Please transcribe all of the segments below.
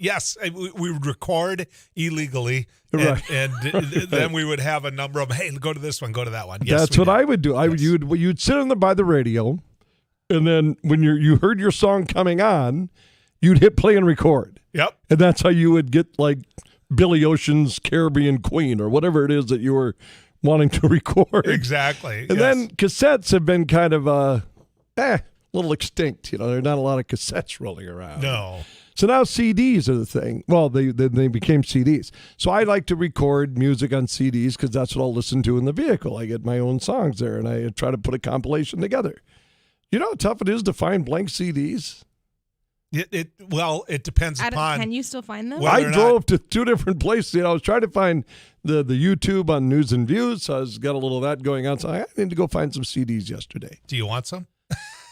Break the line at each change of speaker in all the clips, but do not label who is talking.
Yes, we would record illegally,
Right.
and then we would have a number of them. Hey, go to this one, go to that one. Yes,
That's what I would do. You'd sit by the radio, and then when you heard your song coming on, you'd hit play and record.
Yep.
And that's how you would get like Billy Ocean's Caribbean Queen or whatever it is that you were wanting to record.
Exactly.
And then cassettes have been kind of a little extinct. There are not a lot of cassettes rolling around.
No.
So now CDs are the thing. Well, they became CDs. So I like to record music on CDs because that's what I'll listen to in the vehicle. I get my own songs there, and I try to put a compilation together. You know how tough it is to find blank CDs?
It depends upon.
Can you still find them?
I drove to 2 different places. I was trying to find the YouTube on News and Views. So I got a little of that going on. So I need to go find some CDs yesterday.
Do you want some?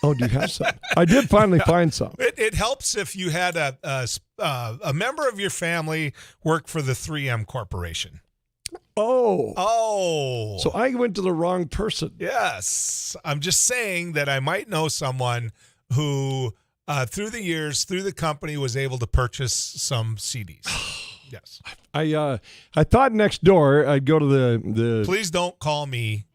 Oh, do you have some? I did finally find some.
It helps if you had a member of your family work for the 3M Corporation.
Oh. So I went to the wrong person.
Yes. I'm just saying that I might know someone who, through the years, through the company, was able to purchase some CDs. Yes.
I thought next door I'd go to the.
Please don't call me.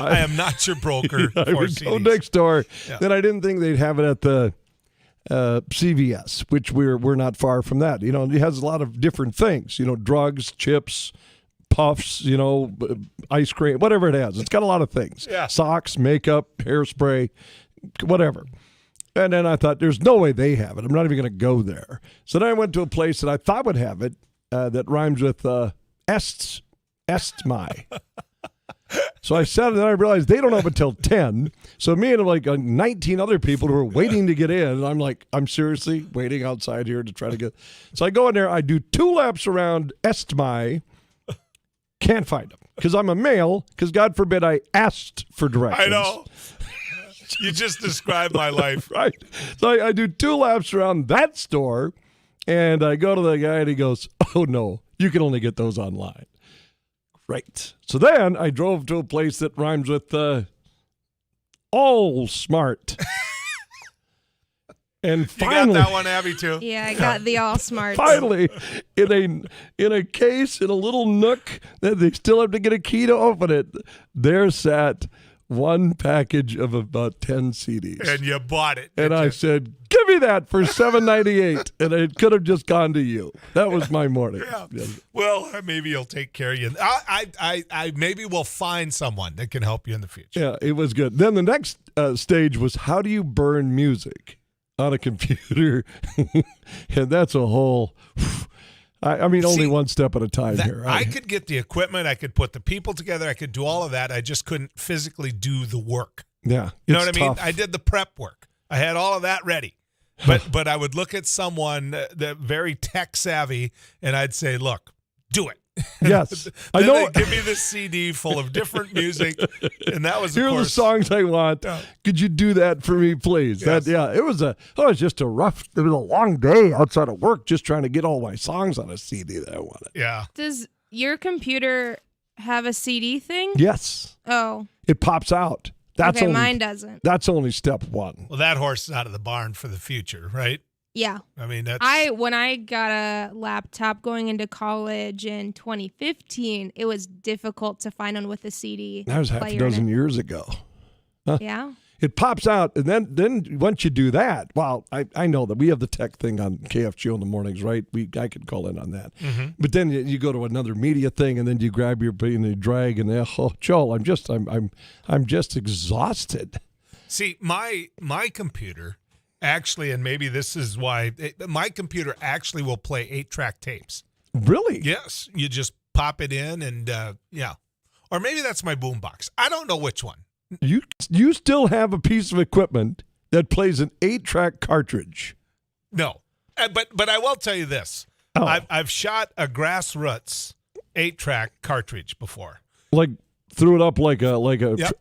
I am not your broker for
I would
CDs.
go next door.
Yeah.
Then I didn't think they'd have it at the CVS, which we're not far from that. It has a lot of different things. Drugs, chips, puffs. Ice cream, whatever it has. It's got a lot of things.
Yeah.
Socks, makeup, hairspray, whatever. And then I thought, there's no way they have it. I'm not even going to go there. So then I went to a place that I thought would have it that rhymes with estmy. So I said, and then I realized they don't have until 10. So me and like 19 other people who were waiting to get in, and I'm like, I'm seriously waiting outside here to try to get. So I go in there, I do 2 laps around estmy, can't find them because I'm a male, because God forbid I asked for directions.
I know. You just described my life.
Right. So I do 2 laps around that store, and I go to the guy, and he goes, oh, no, you can only get those online. Great. So then I drove to a place that rhymes with all smart. And finally,
you got that one, Abby, too?
Yeah, I got the all smarts.
Finally, in a case, in a little nook, that they still have to get a key to open it, there sat one package of about 10 CDs.
And you bought it.
And I said, give me that for $7.98. And it could have just gone to you. That was my morning.
Yeah. Well, maybe he'll take care of you. I maybe we'll find someone that can help you in the future.
Yeah, it was good. Then the next stage was, how do you burn music on a computer? And that's a whole... I mean, only one step at a time here.
I could get the equipment. I could put the people together. I could do all of that. I just couldn't physically do the work.
Yeah.
You know what I mean? I did the prep work. I had all of that ready. But I would look at someone that very tech savvy, and I'd say, look, do it.
Yes.
I know. Give me this CD full of different music, and that was,
Here are the songs I want. Could you do that for me, please?
Yes.
It was just a long day outside of work just trying to get all my songs on a CD that I wanted.
Yeah.
Does your computer have a CD thing?
Yes.
Oh.
It pops out.
Mine doesn't.
That's only step 1.
Well, that horse is out of the barn for the future, right?
Yeah.
I mean,
when I got a laptop going into college in 2015, it was difficult to find one with a CD.
That was half a dozen years ago. Huh?
Yeah.
It pops out, and then once you do that, well, I know that we have the tech thing on KFGO in the mornings, right? I could call in on that. Mm-hmm. But then you go to another media thing, and then you grab your and you drag, and Joel, I'm just exhausted.
See, my computer actually, and maybe this is why my computer actually will play 8-track tapes.
Really?
Yes. You just pop it in, and yeah, or maybe that's my boombox. I don't know which one.
You still have a piece of equipment that plays an 8-track cartridge?
No, but I will tell you this: I've shot a Grassroots 8-track cartridge before.
Like threw it up like a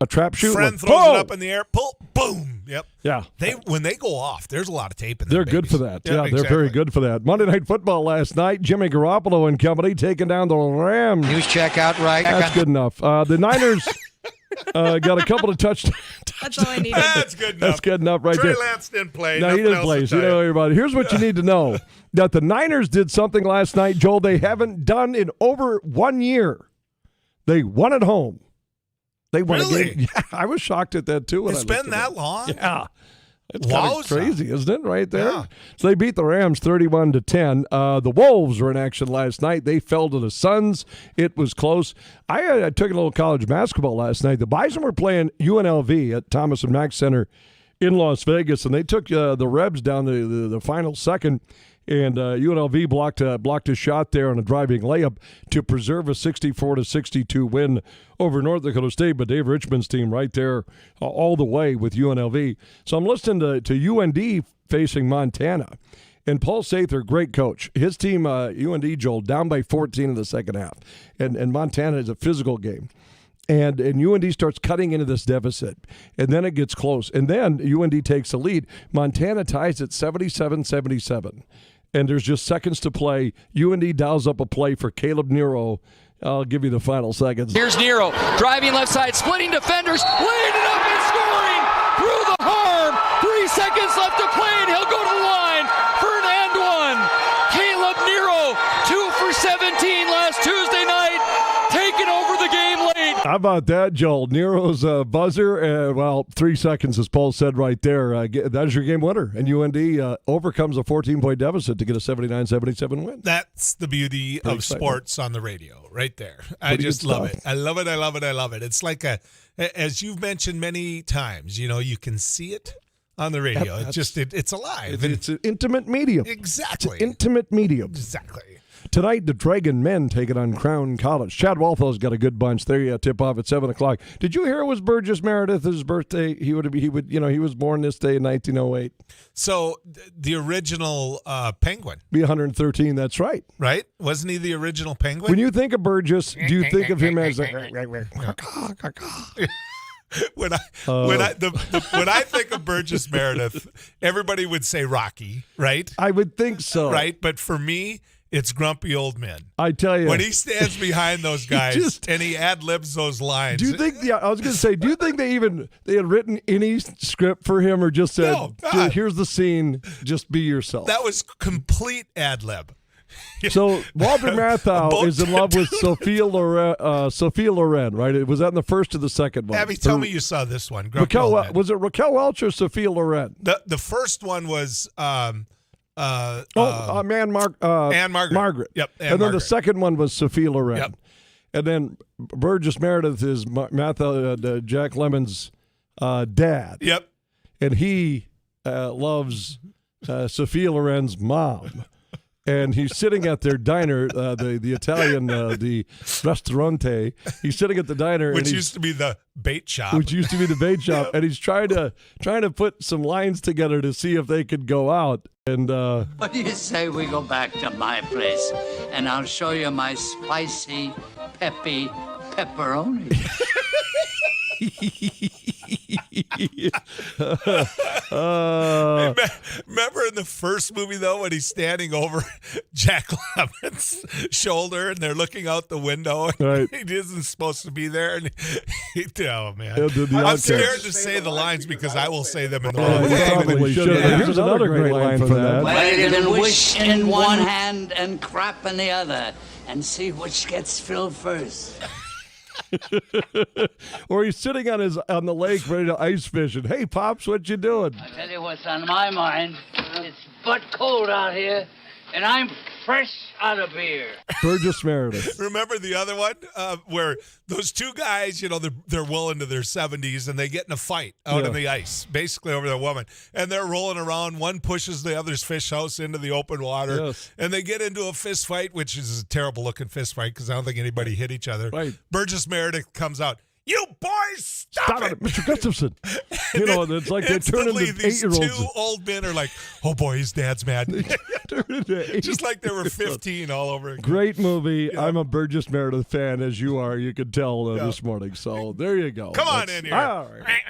trap shoot.
Friend throws it up in the air, pull, boom. Yep.
Yeah.
When they go off, there's a lot of tape in there.
They're good for that. Yeah,
exactly.
They're very good for that. Monday Night Football last night, Jimmy Garoppolo and company taking down the Rams.
News check out right.
That's good enough. The Niners. Got a couple of touchdowns.
That's all I needed.
That's good enough.
That's good enough right
Trey
there.
Lance didn't play.
No, he didn't play. So you know everybody. Here's what you need to know: that the Niners did something last night, Joel, they haven't done in over 1 year. They won at home. They won
Really?
a game. Yeah, I was shocked at that too. When
It's
I looked
been
at
that
it.
long?
Yeah. It's kind of
Wowza.
crazy, isn't it? Right there.
Yeah.
So they beat the Rams 31-10. The Wolves were in action last night. They fell to the Suns. It was close. I took a little college basketball last night. The Bison were playing UNLV at Thomas and Mack Center in Las Vegas, and they took the Rebs down to the final second. And UNLV blocked a shot there on a driving layup to preserve a 64-62 win over North Dakota State. But Dave Richmond's team right there all the way with UNLV. So I'm listening to UND facing Montana. And Paul Sather, great coach. His team, UND, Joel, down by 14 in the second half. And Montana is a physical game. And UND starts cutting into this deficit. And then it gets close. And then UND takes the lead. Montana ties at 77-77. And there's just seconds to play. UND dials up a play for Caleb Nero. I'll give you the final seconds.
Here's Nero, driving left side, splitting defenders, laying it up and scoring through the harm. 3 seconds left to play, and he'll go to the line for an and one. Caleb Nero, 2 for 17 last Tuesday night, taking over the game late.
How about that, Joel? Nero's buzzer. 3 seconds, as Paul said right there. That's your game winner. And UND overcomes a 14-point deficit to get a 79-77 win.
That's the beauty of sports on the radio right there. I just love it. I love it. I love it. I love it. It's like as you've mentioned many times, you can see it on the radio. It's alive.
It's an intimate medium.
Exactly.
It's an intimate medium.
Exactly.
Tonight, the Dragon men take it on Crown College. Chad Walthall's got a good bunch. They tip off at 7:00. Did you hear it was Burgess Meredith's birthday? He was born this day in 1908.
So the original Penguin,
Be 113. That's right.
right? Wasn't he the original Penguin?
When you think of Burgess, do you think of him as a
when I think of Burgess Meredith, everybody would say Rocky, right?
I would think so.
Right, but for me, it's grumpy old men.
I tell you,
When he stands behind those guys and he ad-libs those lines.
do you think? Yeah, I was going to say, do you think they had written any script for him, or just said,
No, God.
"Here's the scene, just be yourself"?
That was complete ad-lib.
So Walter Matthau is in love with Sophia Loren, right? Was that in the first or the second one?
Abby, tell me you saw this one. Grumpy old men.
Was it Raquel Welch or Sophia Loren?
The first one was
Anne Margaret.
Margaret. Yep, Anne
And then
Margaret.
the second one was Sophia Loren.
Yep.
And then Burgess Meredith is Matthau, Jack Lemon's dad.
Yep.
And he loves Sophia Loren's mom. And he's sitting at their diner, the Italian, the Ristorante. He's sitting at the diner,
Which used to be the bait shop.
and he's trying to put some lines together to see if they could go out. And
What do you say we go back to my place and I'll show you my spicy, peppy pepperoni?
Remember in the first movie, though, when he's standing over Jack Lemon's shoulder and they're looking out the window?
Right.
He isn't supposed to be there. And oh, man.
the
I'm
outcast.
scared to say the lines because I will say them in the
Oh,
wrong
you
way.
probably should.
Yeah.
Here's another great line from that.
Well, you can wish in one hand and crap in the other and see which gets filled first.
Or he's sitting on the lake ready to ice fish, and hey, Pops, what you doing?
I tell you what's on my mind. It's butt cold out here, and I'm fresh out of beer.
Burgess Meredith.
Remember the other one where those two guys, they're well into their 70s and they get in a fight out on the ice, basically over their woman. And they're rolling around. One pushes the other's fish house into the open water.
Yes.
And they get into a fist fight, which is a terrible looking fist fight because I don't think anybody hit each other.
Right.
Burgess Meredith comes out. You boys, stop it!
Mr. Gustafson. It's like they turn into
Instantly, these
8-year-olds.
two old men are like, oh boy, his dad's mad.
Turn into
Just like they were 15 all over again.
Great movie. I'm a Burgess Meredith fan, as you are. You could tell this morning. So there you go.
Come on in here.
All right.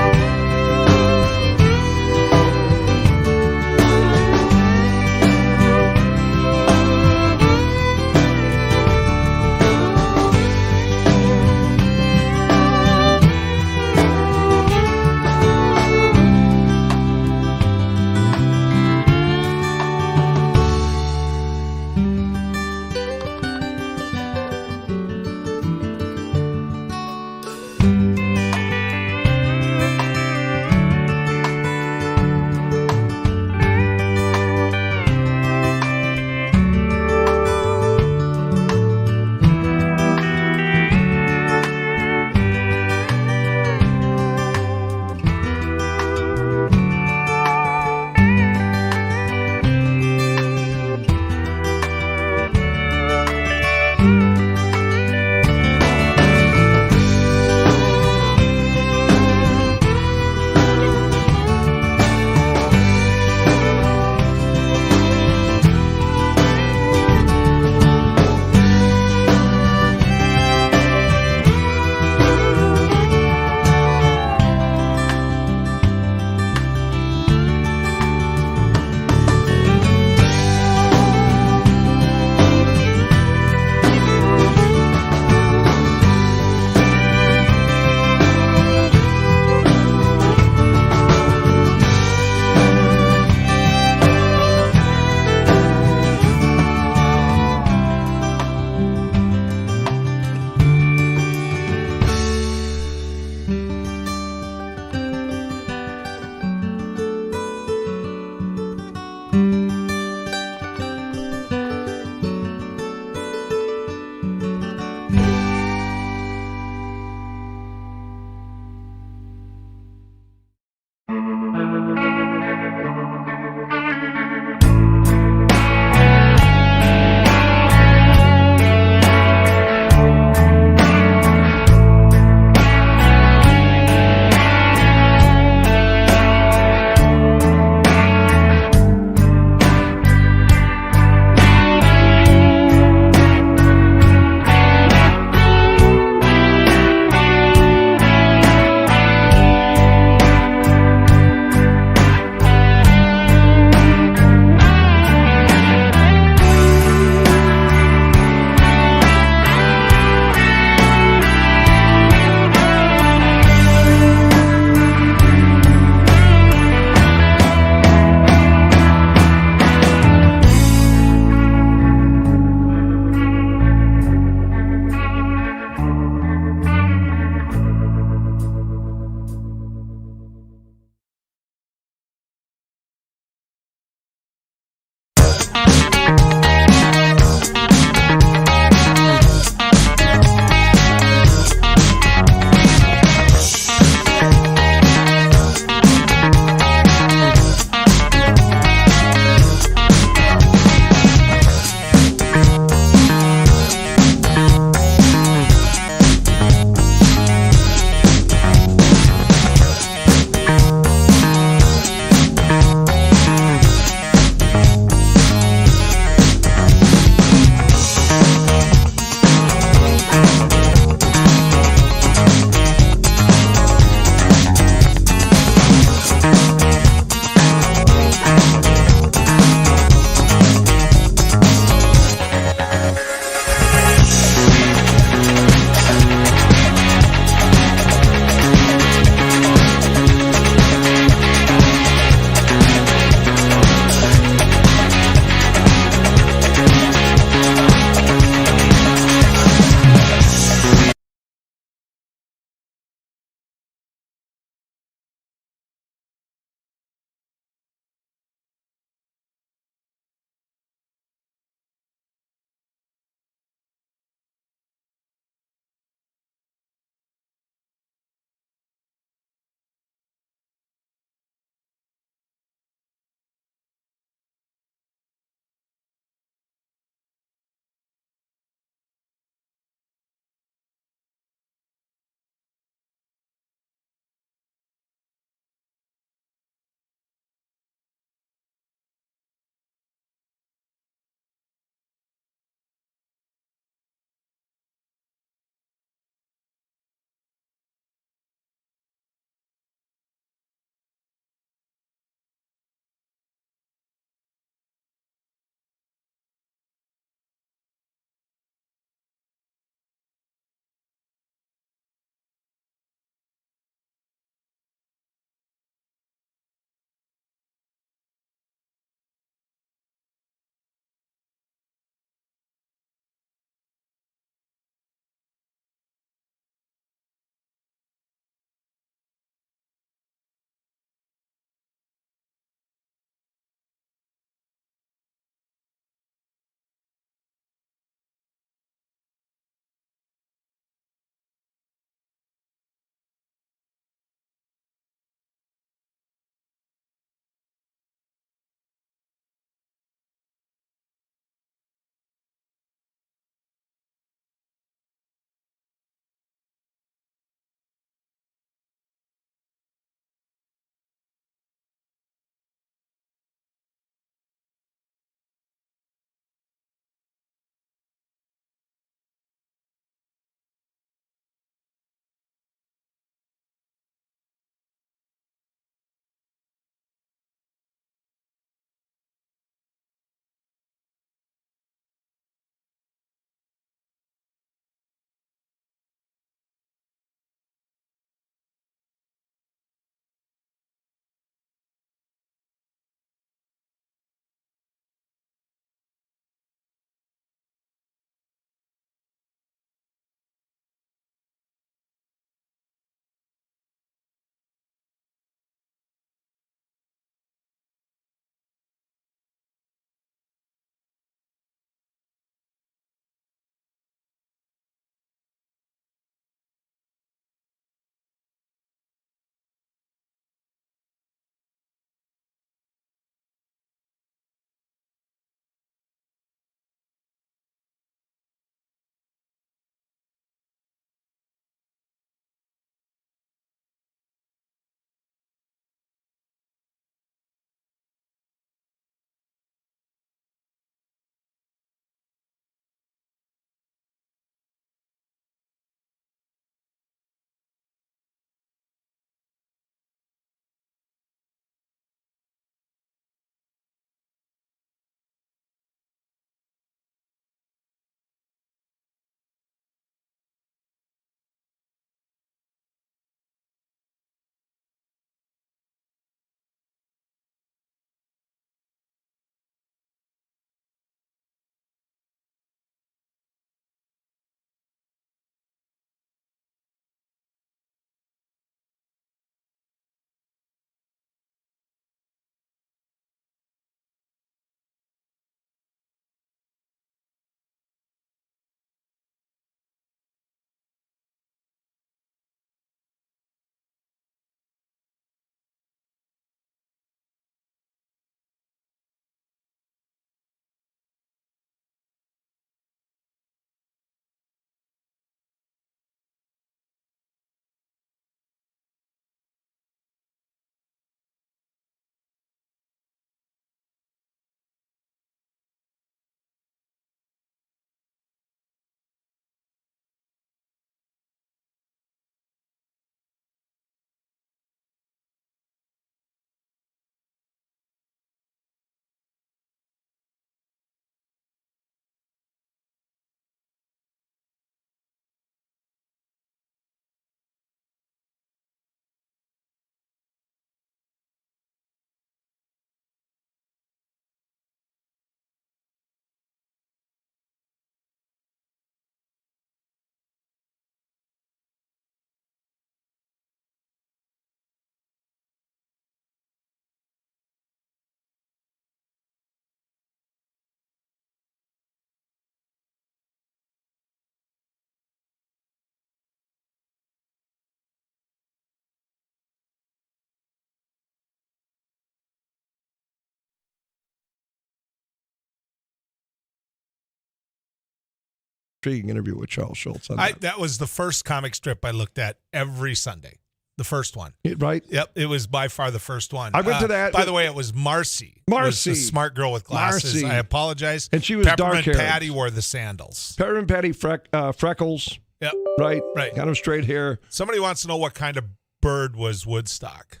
intriguing interview with Charles Schultz. On that.
That was the first comic strip I looked at every Sunday. The first one.
Right?
Yep. It was by far the first one.
I went to that.
By the way, it was Marcy.
Marcy.
Was the smart girl with glasses.
Marcy.
I apologize.
And she was
Peppermint
dark-haired.
Patty wore the sandals.
Peppermint Patty freckles.
Yep.
Right?
Right.
Kind of straight hair.
Somebody wants to know what kind of bird was Woodstock.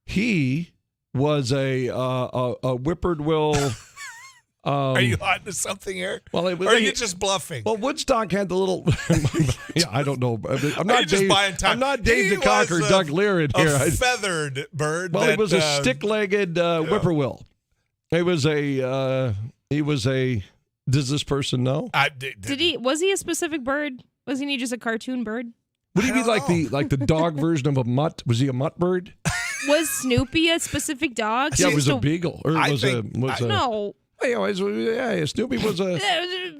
He was a whippoorwill.
Are you on to something here?
Well,
or are you just bluffing?
Well, Woodstock had the little. Yeah, I don't know. I'm not
just
Dave.
buying time?
I'm not Dave
He
the Conqueror,
was
Doug Lear in here.
A feathered bird.
Well,
that,
it was a stick-legged whippoorwill. It was a. He was a. Does this person know?
Was he a specific bird? Wasn't he just a cartoon bird?
Would he be like the dog version of a mutt? Was he a mutt bird?
Was Snoopy a specific dog?
Yeah, it was a beagle. Or was a.
No.
Yeah, Snoopy was a.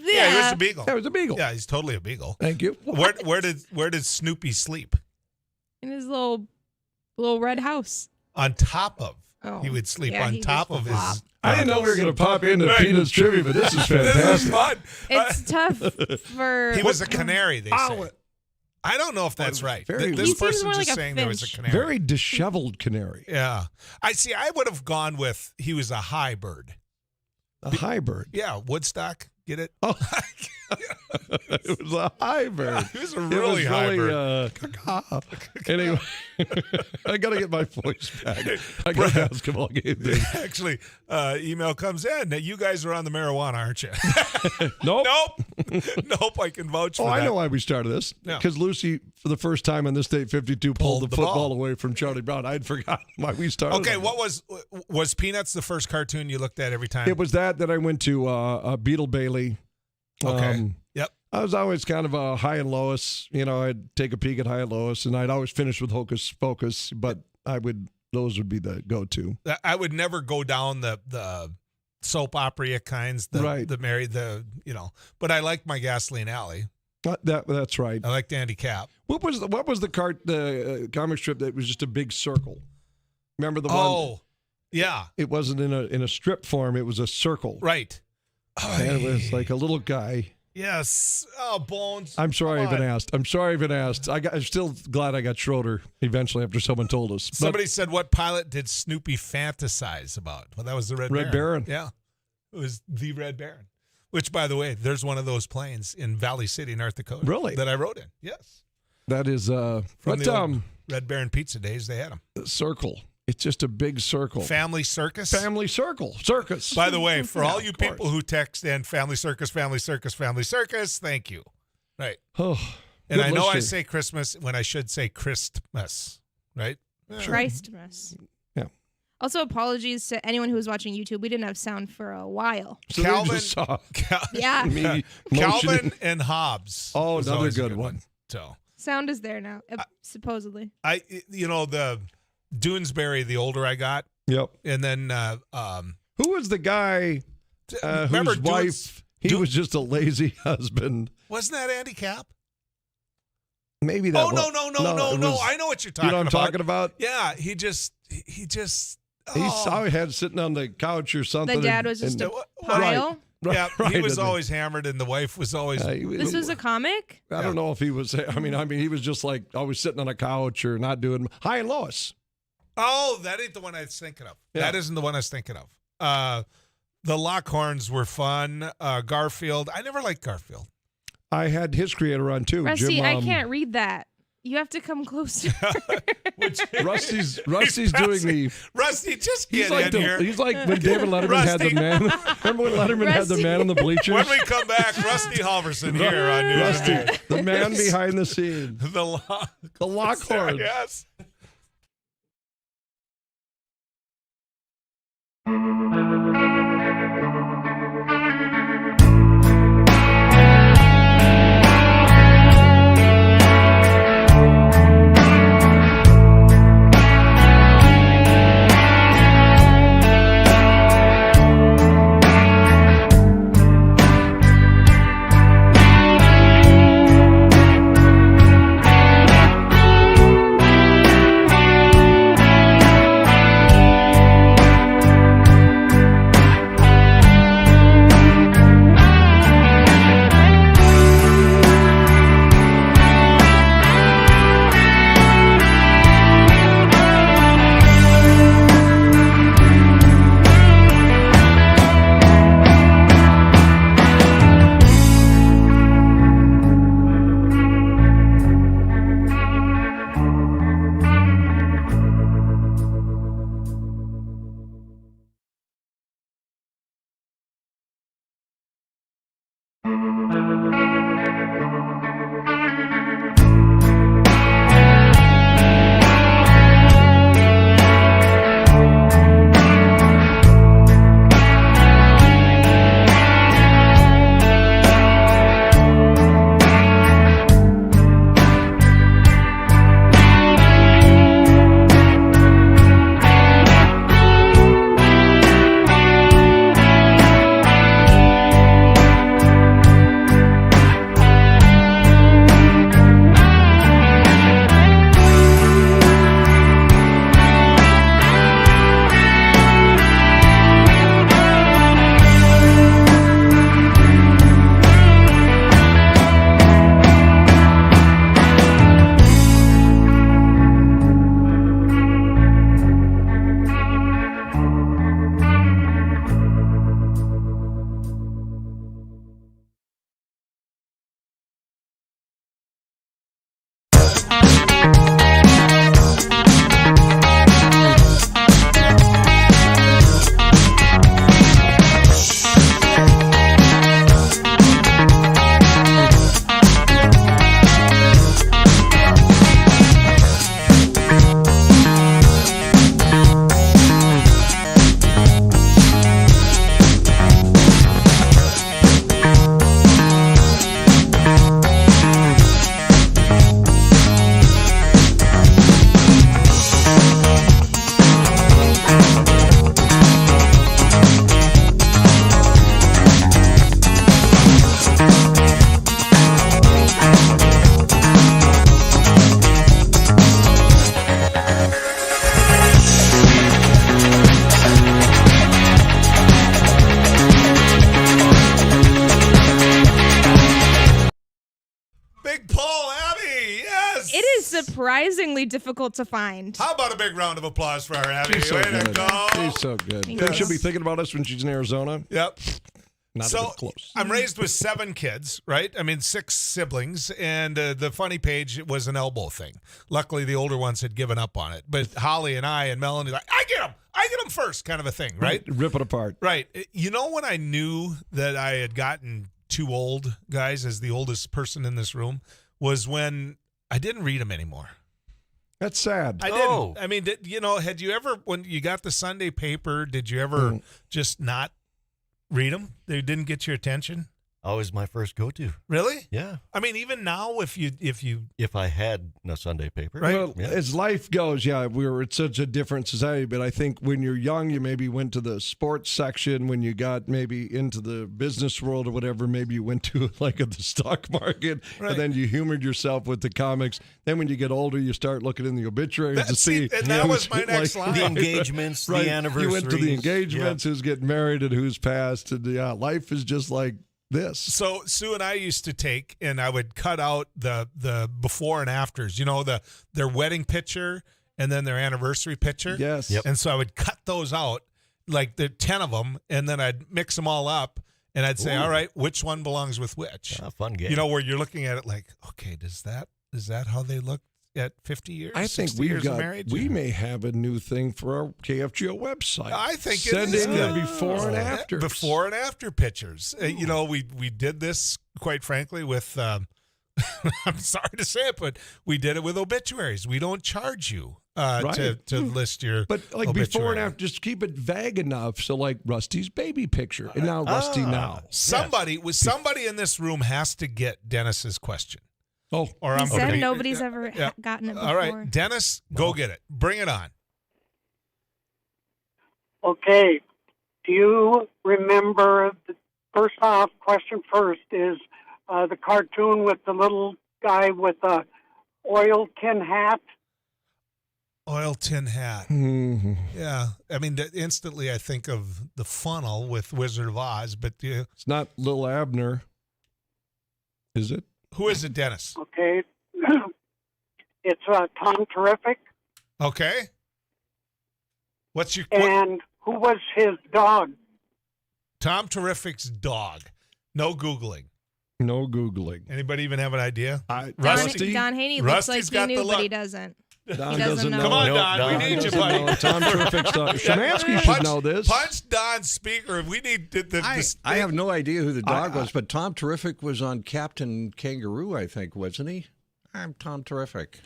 Yeah, he was a beagle.
Yeah, it was a beagle.
Yeah, he's totally a beagle.
Thank you.
Where did Snoopy sleep?
In his little red house.
On top of.
Oh.
He would sleep
Yeah,
on
he
top
just
of
flop.
his.
I didn't know we were going to pop into Peanuts trivia, but this is fantastic.
This is fun.
It's tough for.
He was a canary. They say. I don't know if that's right.
Very-
This
He seems
person
more
just
like a
saying there was a
finch.
canary.
Very disheveled canary.
Yeah. I would have gone with he was a high bird.
A high bird.
Yeah, Woodstock. Get it?
Oh, it was a high bird.
He was a really high bird.
Anyway, I got to get my voice back. I got a basketball game. Dude.
Actually, email comes in that you guys are on the marijuana, aren't you?
Nope.
Nope. I can vouch for
Oh,
that.
I know why we started this.
Yeah.
Because Lucy, for the first time on this date, 52, pulled the
ball.
football away from Charlie Brown. I'd forgotten why we started.
Okay,
on
what was Peanuts the first cartoon you looked at every time?
It was that I went to Beetle Bailey.
Okay. Yep.
I was always kind of a High and Lois. You know, I'd take a peek at High and Lois, and I'd always finish with Hocus Pocus, but those would be the go-to.
I would never go down the soap opera kinds,
Right.
but I liked my Gasoline Alley.
That's right.
I liked Andy Capp.
What was the comic strip that was just a big circle? Remember the one?
Oh, yeah.
It wasn't in a strip form. It was a circle.
Right.
And it was like a little guy.
Yes. Oh, Bones.
I'm sorry I
Come
even
on.
asked. I'm still glad I got Schroeder eventually after someone told us. But
Somebody said, what pilot did Snoopy fantasize about? Well, that was the Red
Baron.
Yeah. It was the Red Baron. Which, by the way, there's one of those planes in Valley City, North Dakota.
Really?
That I rode in. Yes.
that is
From the old Red Baron pizza days, they had them.
circle. It's just a big circle.
Family Circus.
Family circle. Circus.
By the way, for all
of
you
course.
people who text in Family Circus, Family Circus, Family Circus, thank you. Right.
Oh,
And
good
I know I
listening.
say Christmas when I should say Christmas, right? Yeah.
Christmas.
Yeah.
Also, apologies to anyone who was watching YouTube. We didn't have sound for a while.
So
Calvin-
they just saw
Yeah.
me
Calvin
motioning.
and Hobbs.
Oh,
was
another
always a
good one.
So
Sound is there now, supposedly.
the Doonesbury, the older I got,
Yep.
and then
Who was the guy
remember
whose wife? He was just a lazy husband.
wasn't that Andy Capp?
Maybe that.
Oh no! I know what you're talking
You know what I'm
about.
talking about?
Yeah, he just.
He saw he had sitting on the couch or something.
The dad was just
and-
a pile.
Right,
Yeah,
right,
he was
and
always hammered, and the wife was always.
This was a comic?
I don't know if he was. I mean, he was just like always sitting on a couch or not doing. High and Lois.
Oh, that ain't the one I was thinking of.
Yeah.
That isn't the one I was thinking of. The Lockhorns were fun. Garfield. I never liked Garfield.
I had his creator on too.
Rusty,
Jim,
I can't read that. You have to come closer.
Rusty's
He's
doing the.
Rusty, just
He's
get
like
in here.
He's like when David Letterman had the
Rusty.
man. Remember when Letterman had the
Rusty.
man on the bleachers?
When we come back, Rusty Halverson here on News.
Rusty, the man behind the scenes,
The Lock.
the Lockhorns.
Yes.
surprisingly difficult to find.
How about a big round of applause for our Abby?
She's so
Way to
good.
go.
She's so good.
Thank
She'll
you.
be thinking about us when she's in Arizona.
Yep.
Not
So
even close.
I'm raised with 7 kids, right? I mean, 6 siblings, and the funny page was an elbow thing. Luckily, the older ones had given up on it, but Holly and I and Melanie, like, I get them first, kind of a thing, right?
Rip it apart.
Right. You know when I knew that I had gotten too old, guys, as the oldest person in this room, was when I didn't read them anymore.
That's sad.
I didn't. I mean, had you ever, when you got the Sunday paper, did you ever just not read them? They didn't get your attention?
Always my first go-to.
Really?
Yeah.
I mean, even now, if
If I had a Sunday paper.
Right.
Well, as life goes, it's such a different society. But I think when you're young, you maybe went to the sports section. When you got maybe into the business world or whatever, maybe you went to like the stock market,
Right.
and then you humored yourself with the comics. Then when you get older, you start looking in the obituaries to see.
and that was my next line.
The engagements,
Right.
the anniversaries.
You went to the engagements, who's getting married and who's passed, and life is just like this.
So Sue and I used to take, and I would cut out the before and afters. Their wedding picture and then their anniversary picture.
Yes.
Yep.
And so I would cut those out, like the 10 of them, and then I'd mix them all up, and I'd say, all right, which one belongs with which?
Fun game.
Where you're looking at it like, okay, is that how they look at 50 years?
I think
60 years of marriage?
we may have a new thing for our KFGO website.
I think
send
it is
in the
good.
before and after.
Before and after pictures. We did this, quite frankly, with. I'm sorry to say it, but we did it with obituaries. We don't charge you to list your.
But like
obituary.
before and after, just keep it vague enough. So like Rusty's baby picture, and now Rusty now.
Somebody in this room has to get Dennis's question.
Oh,
Or
He
I'm
said
okay.
nobody's ever gotten it before.
All right, Dennis, go get it. Bring it on.
Okay. Do you remember, first off, question first is the cartoon with the little guy with the oil tin hat?
Oil tin hat.
Mhm.
Yeah. I mean, instantly I think of the funnel with Wizard of Oz, but
It's not Lil Abner, is it?
who is it, Dennis?
Okay. It's Tom Terrific.
Okay. What's your
And who was his dog?
Tom Terrific's dog? No Googling.
No Googling.
Anybody even have an idea?
Rusty?
Don Haney looks
Rusty's
like
got
he
the
knew,
look.
but he doesn't.
Don
He doesn't know.
Come on,
Nope,
Don.
Don
We need you,
doesn't
buddy.
know. Tom Terrific's dog. Shemansky should know this.
Punch Don's speaker. We need
I have no idea who the dog was, but Tom Terrific was on Captain Kangaroo, I think, wasn't he? I'm Tom Terrific.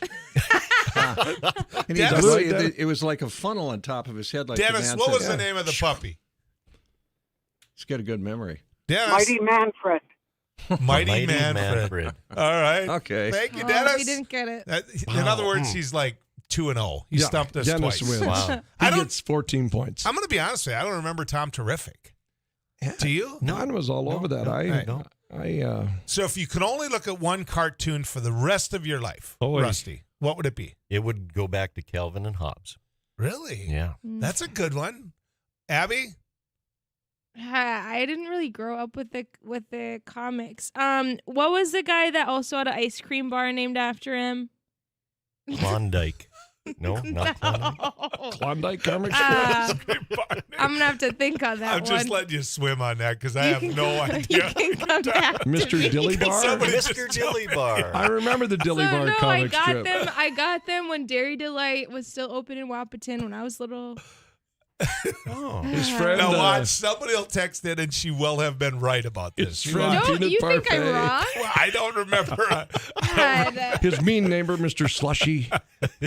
And he's
Dennis-
it was like a funnel on top of his head. Like
Dennis,
the man
what was
said.
the name of the puppy?
He's got a good memory.
Dennis.
Mighty Manfred.
Mighty Manfred. All right.
Okay.
Thank you,
Oh,
Dennis.
we didn't get it.
In other words, he's like 2-0. He
Yeah,
stumped us
Dennis
twice.
wins.
Wow.
He
I don't-
gets 14 points.
I'm going to be honest with you. I don't remember Tom Terrific. Do you?
Don was all over that.
So if you could only look at one cartoon for the rest of your life,
Oh, wait.
Rusty, what would it be?
It would go back to Calvin and Hobbes.
Really?
Yeah.
That's a good one. Abby?
I didn't really grow up with the comics. What was the guy that also had an ice cream bar named after him?
Klondike. No, not Klondike.
Klondike comic
Uh,
strip.
I'm gonna have to think on that
I'm
one.
just letting you swim on that because I
You
have
can-
no idea.
You can come back to
Mr.
me.
Dilly Bar?
Somebody just
Mr.
tell
Dilly
me.
Bar.
I remember the Dilly Bar comic strip.
I got them when Dairy Delight was still open in Wapaton when I was little.
Oh.
His friend,
Now watch, somebody will text in and she will have been right about this.
His
You
friend-
know,
No,
peanut
you think I'm
parfait.
wrong?
well, I don't remember.
God.
his mean neighbor, Mr. Slushy.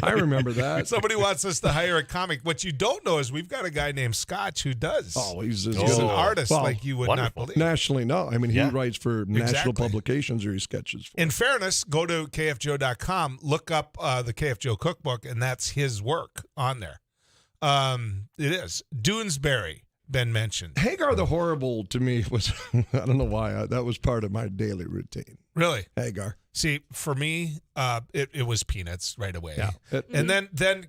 I remember that.
Somebody wants us to hire a comic. What you don't know is we've got a guy naid Scotch who does.
Oh, he's as
Oh.
He's
good
an
as-
artist
well,
like you would
wonderful.
not believe.
nationally. No, I mean, he
Yeah.
writes for national
Exactly.
publications or he sketches for.
In fairness, go to KFGO.com, look up the KFGO cookbook, and that's his work on there. It is. Doonesbury, been mentioned.
Hagar the Horrible to me was, I don't know why, that was part of my daily routine.
Really?
Hagar.
See, for me, it was Peanuts right away.
Yeah.
And then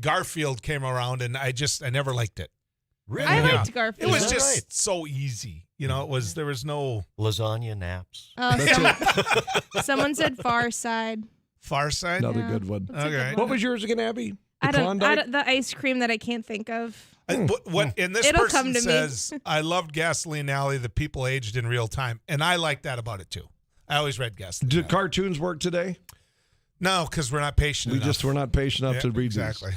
Garfield came around, and I never liked it.
Really?
I
Yeah.
liked Garfield.
It was
Is that
just
right?
so easy. There was no
Lasagna naps.
That's it.
Someone said Far Side.
Far Side.
Another
Yeah.
good one.
That's a good
Okay.
one.
What was yours again, Abby? The
I don't,
Klondike?
the ice cream that I can't think of.
What and this
It'll
person
come to me.
says, I loved Gasoline Alley. The people aged in real time, and I like that about it too. I always read Gasoline.
Do
Alley.
cartoons work today?
No, because we're not patient. enough.
We're not patient enough
Yeah,
to read
exactly.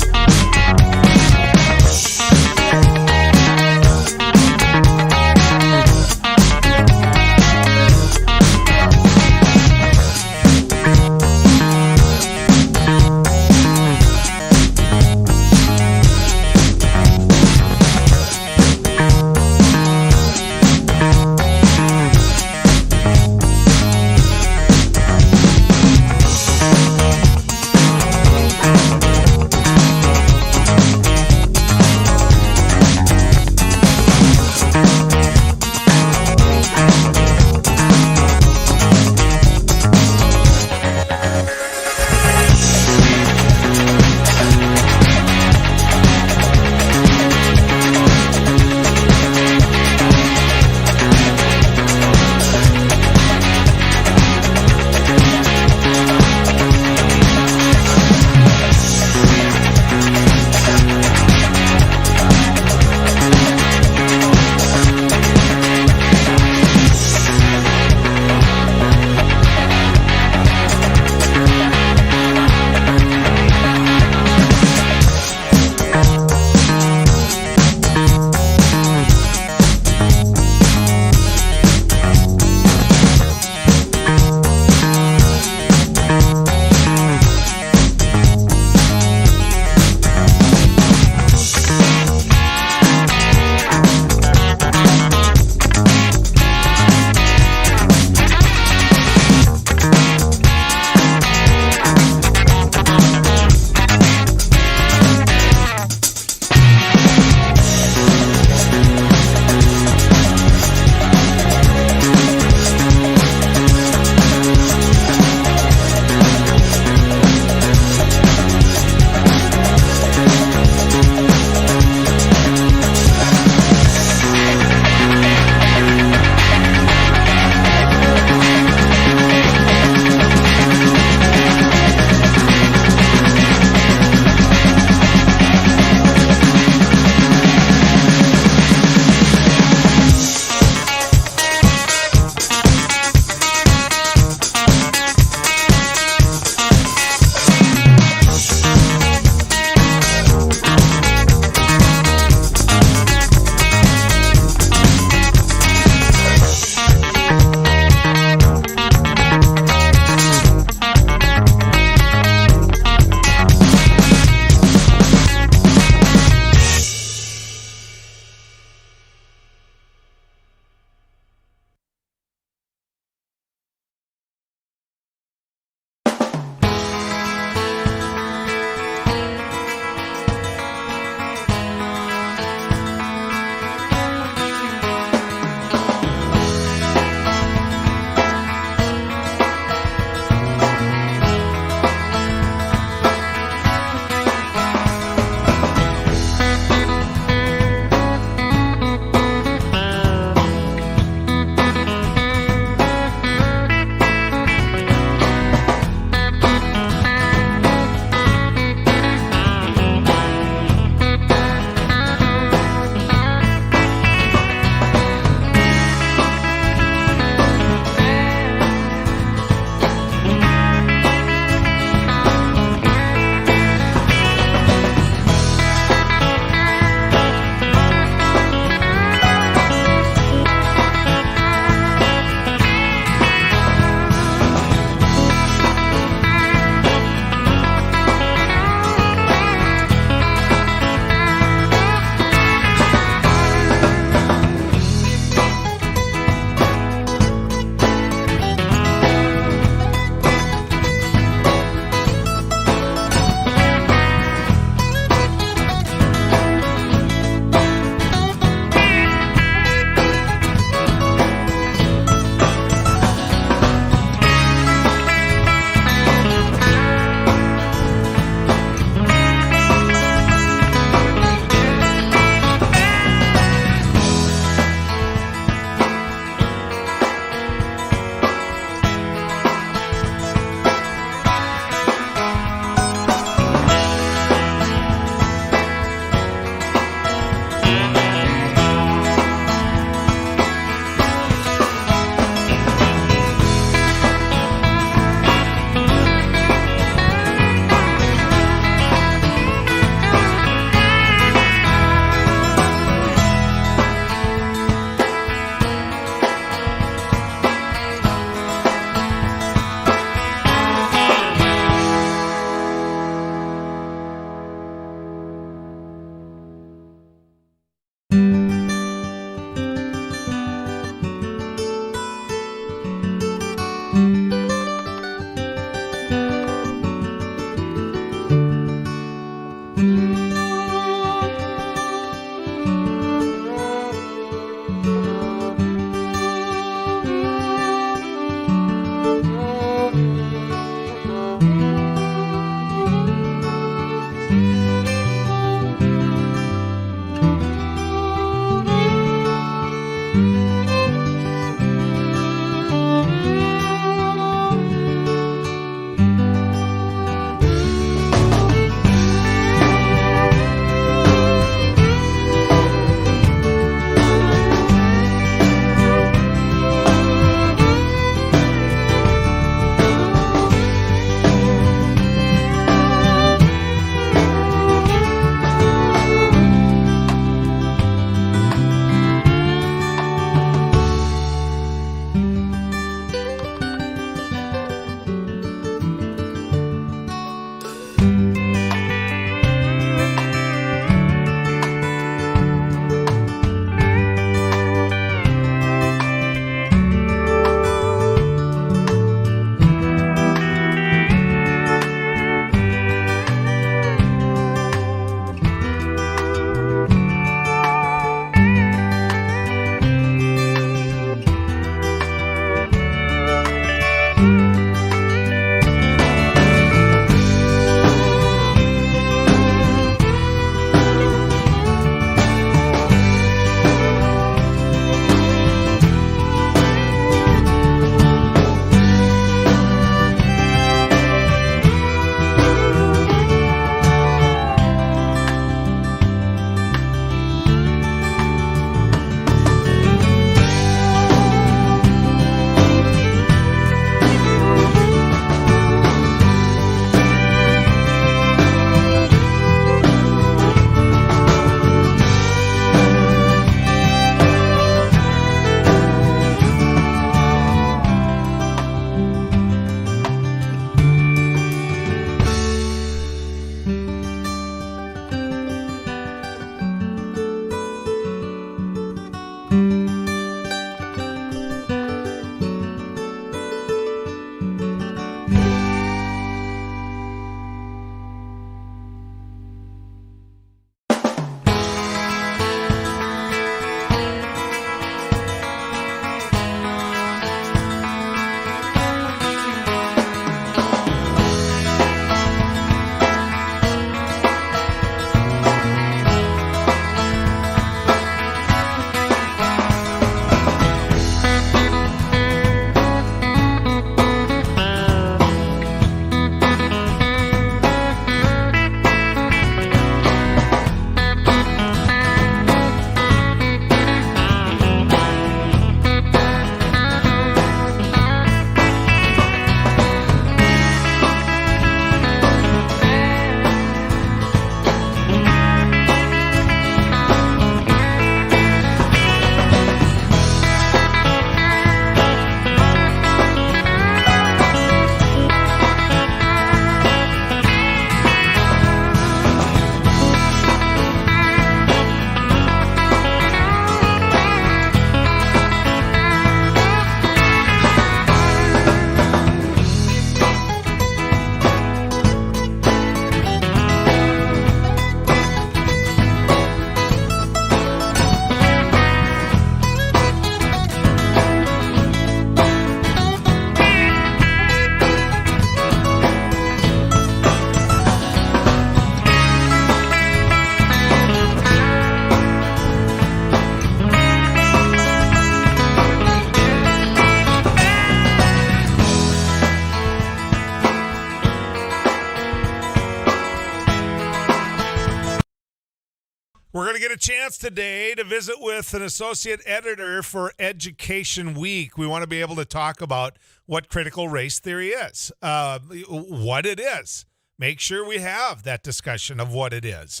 We're going to get a chance today to visit with an associate editor for Education Week. We want to be able to talk about what critical race theory is, what it is. Make sure we have that discussion of what it is.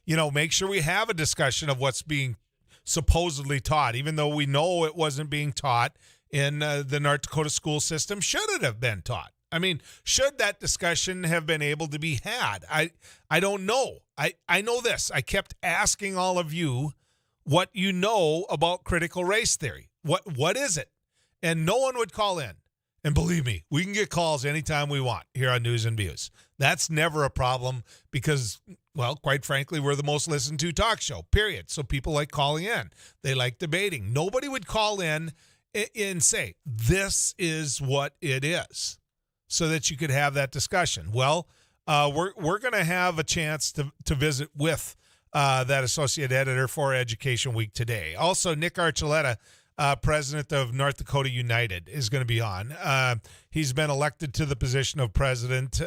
Make sure we have a discussion of what's being supposedly taught, even though we know it wasn't being taught in the North Dakota school system. Should it have been taught? I mean, should that discussion have been able to be had? I don't know. I know this. I kept asking all of you what you know about critical race theory. What is it? And no one would call in. And believe me, we can get calls anytime we want here on News and Views. That's never a problem because, well, quite frankly, we're the most listened to talk show, period. So people like calling in. They like debating. Nobody would call in and say, this is what it is, so that you could have that discussion. Well, we're going to have a chance to visit with that associate editor for Education Week today. Also, Nick Archuleta, president of North Dakota United, is going to be on. He's been elected to the position of president.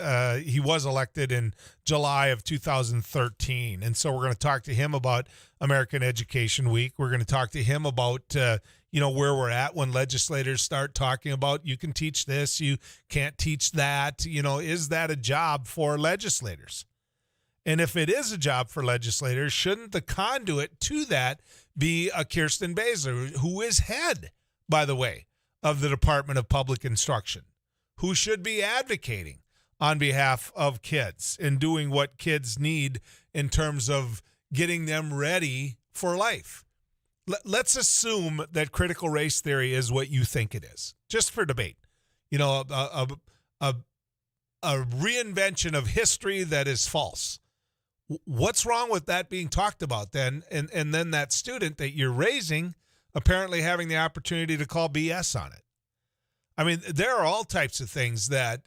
He was elected in July of 2013. And so we're going to talk to him about American Education Week. We're going to talk to him about where we're at when legislators start talking about you can teach this, you can't teach that. Is that a job for legislators? And if it is a job for legislators, shouldn't the conduit to that be a Kirsten Baszler, who is head, by the way, of the Department of Public Instruction, who should be advocating on behalf of kids and doing what kids need in terms of getting them ready for life? Let's assume that critical race theory is what you think it is, just for debate. A reinvention of history that is false. What's wrong with that being talked about then? And then that student that you're raising apparently having the opportunity to call BS on it. I mean, there are all types of things that,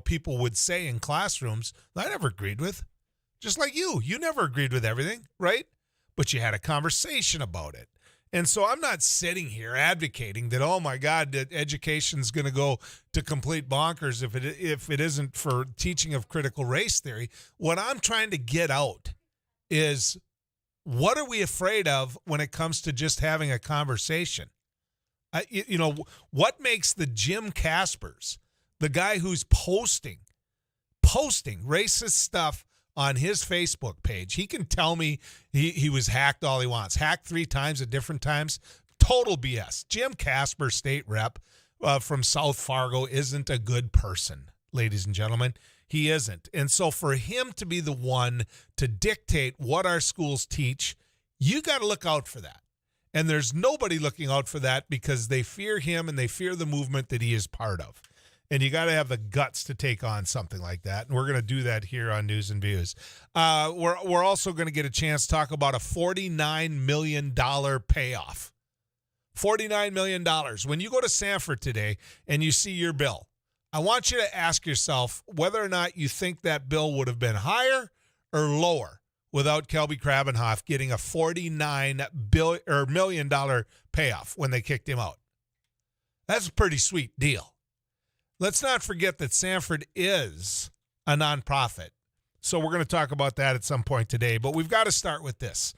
people would say in classrooms that I never agreed with. Just like you never agreed with everything, right? But you had a conversation about it. And so I'm not sitting here advocating that, oh my God, that education's going to go to complete bonkers if it isn't for teaching of critical race theory. What I'm trying to get out is, what are we afraid of when it comes to just having a conversation? What makes the Jim Caspers, the guy who's posting racist stuff on his Facebook page, he can tell me he was hacked all he wants. Hacked 3 times at different times. Total BS. Jim Casper, state rep from South Fargo, isn't a good person, ladies and gentlemen. He isn't. And so for him to be the one to dictate what our schools teach, you got to look out for that. And there's nobody looking out for that because they fear him and they fear the movement that he is part of. And you got to have the guts to take on something like that. And we're going to do that here on News and Views. We're also going to get a chance to talk about a $49 million payoff. $49 million. When you go to Sanford today and you see your bill, I want you to ask yourself whether or not you think that bill would have been higher or lower without Kelby Krabenhoff getting a $49 million payoff when they kicked him out. That's a pretty sweet deal. Let's not forget that Sanford is a nonprofit. So we're going to talk about that at some point today. But we've got to start with this.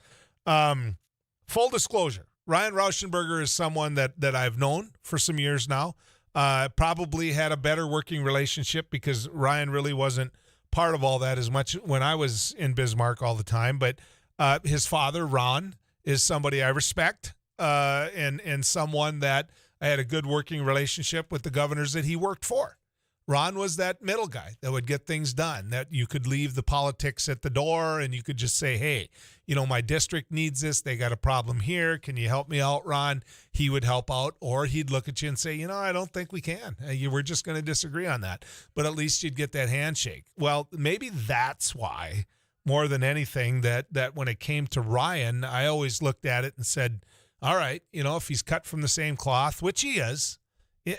Full disclosure, Ryan Rauschenberger is someone that I've known for some years now. Probably had a better working relationship because Ryan really wasn't part of all that as much when I was in Bismarck all the time. But his father, Ron, is somebody I respect and someone that I had a good working relationship with the governors that he worked for. Ron was that middle guy that would get things done, that you could leave the politics at the door and you could just say, hey, my district needs this. They got a problem here. Can you help me out, Ron? He would help out, or he'd look at you and say, I don't think we can. We're just going to disagree on that. But at least you'd get that handshake. Well, maybe that's why, more than anything, that when it came to Ryan, I always looked at it and said, all right, if he's cut from the same cloth, which he is.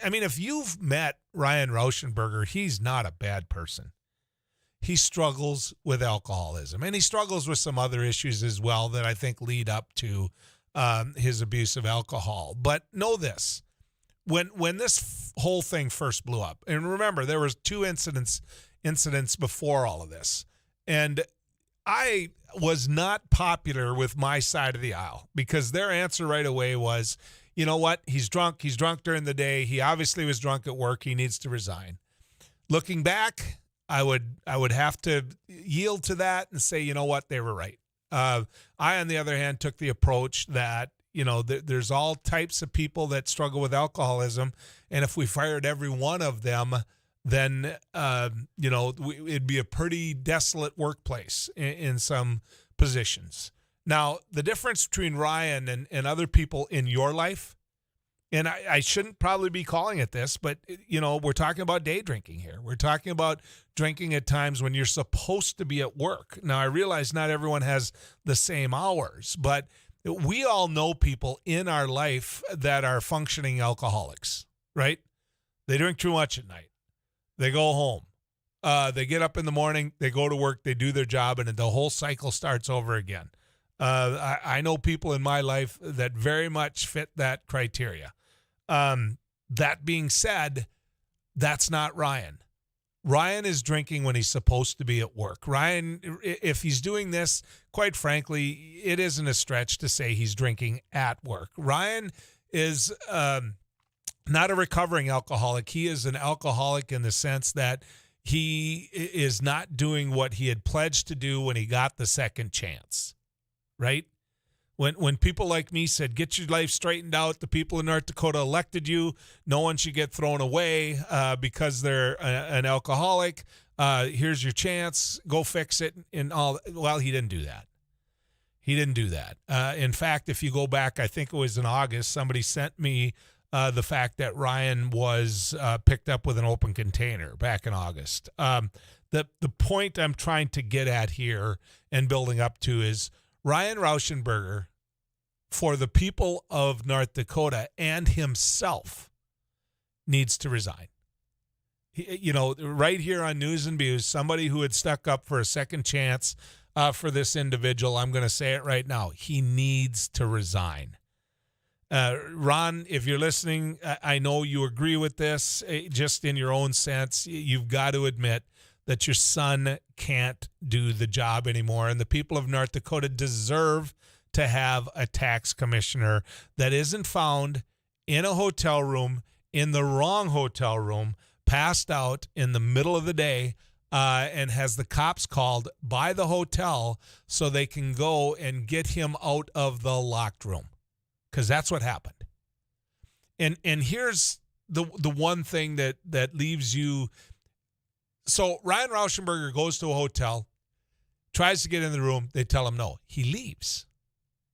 I mean, if you've met Ryan Rauschenberger, he's not a bad person. He struggles with alcoholism, and he struggles with some other issues as well that I think lead up to his abuse of alcohol. But know this, when this whole thing first blew up, and remember, there was 2 incidents before all of this, and I was not popular with my side of the aisle because their answer right away was, you know what? He's drunk. He's drunk during the day. He obviously was drunk at work. He needs to resign. Looking back, I would have to yield to that and say, you know what? They were right. I, on the other hand, took the approach that, you know, there's all types of people that struggle with alcoholism. And if we fired every one of them, then, you know, it'd be a pretty desolate workplace in some positions. Now, the difference between Ryan and other people in your life, and I shouldn't probably be calling it this, but, you know, we're talking about day drinking here. We're talking about drinking at times when you're supposed to be at work. Now, I realize not everyone has the same hours, but we all know people in our life that are functioning alcoholics, right? They drink too much at night. They go home. They get up in the morning, they go to work, they do their job, and the whole cycle starts over again. I know people in my life that very much fit that criteria. That being said, that's not Ryan. Ryan is drinking when he's supposed to be at work. Ryan, if he's doing this, quite frankly, it isn't a stretch to say he's drinking at work. Ryan is not a recovering alcoholic. He is an alcoholic in the sense that he is not doing what he had pledged to do when he got the second chance, right? When people like me said, get your life straightened out, the people in North Dakota elected you, no one should get thrown away because they're an alcoholic. Here's your chance. Go fix it. And all. Well, he didn't do that. He didn't do that. In fact, if you go back, I think it was in August, somebody sent me the fact that Ryan was picked up with an open container back in August. The point I'm trying to get at here and building up to is Ryan Rauschenberger, for the people of North Dakota and himself, needs to resign. You know, right here on News and Views, somebody who had stuck up for a second chance for this individual, I'm going to say it right now, he needs to resign. Ron, if you're listening, I know you agree with this. Just in your own sense, you've got to admit that your son can't do the job anymore. And the people of North Dakota deserve to have a tax commissioner that isn't found in a hotel room, in the wrong hotel room, passed out in the middle of the day, and has the cops called by the hotel so they can go and get him out of the locked room. Because that's what happened. And here's the one thing that leaves you. So Ryan Rauschenberger goes to a hotel, tries to get in the room. They tell him no. He leaves.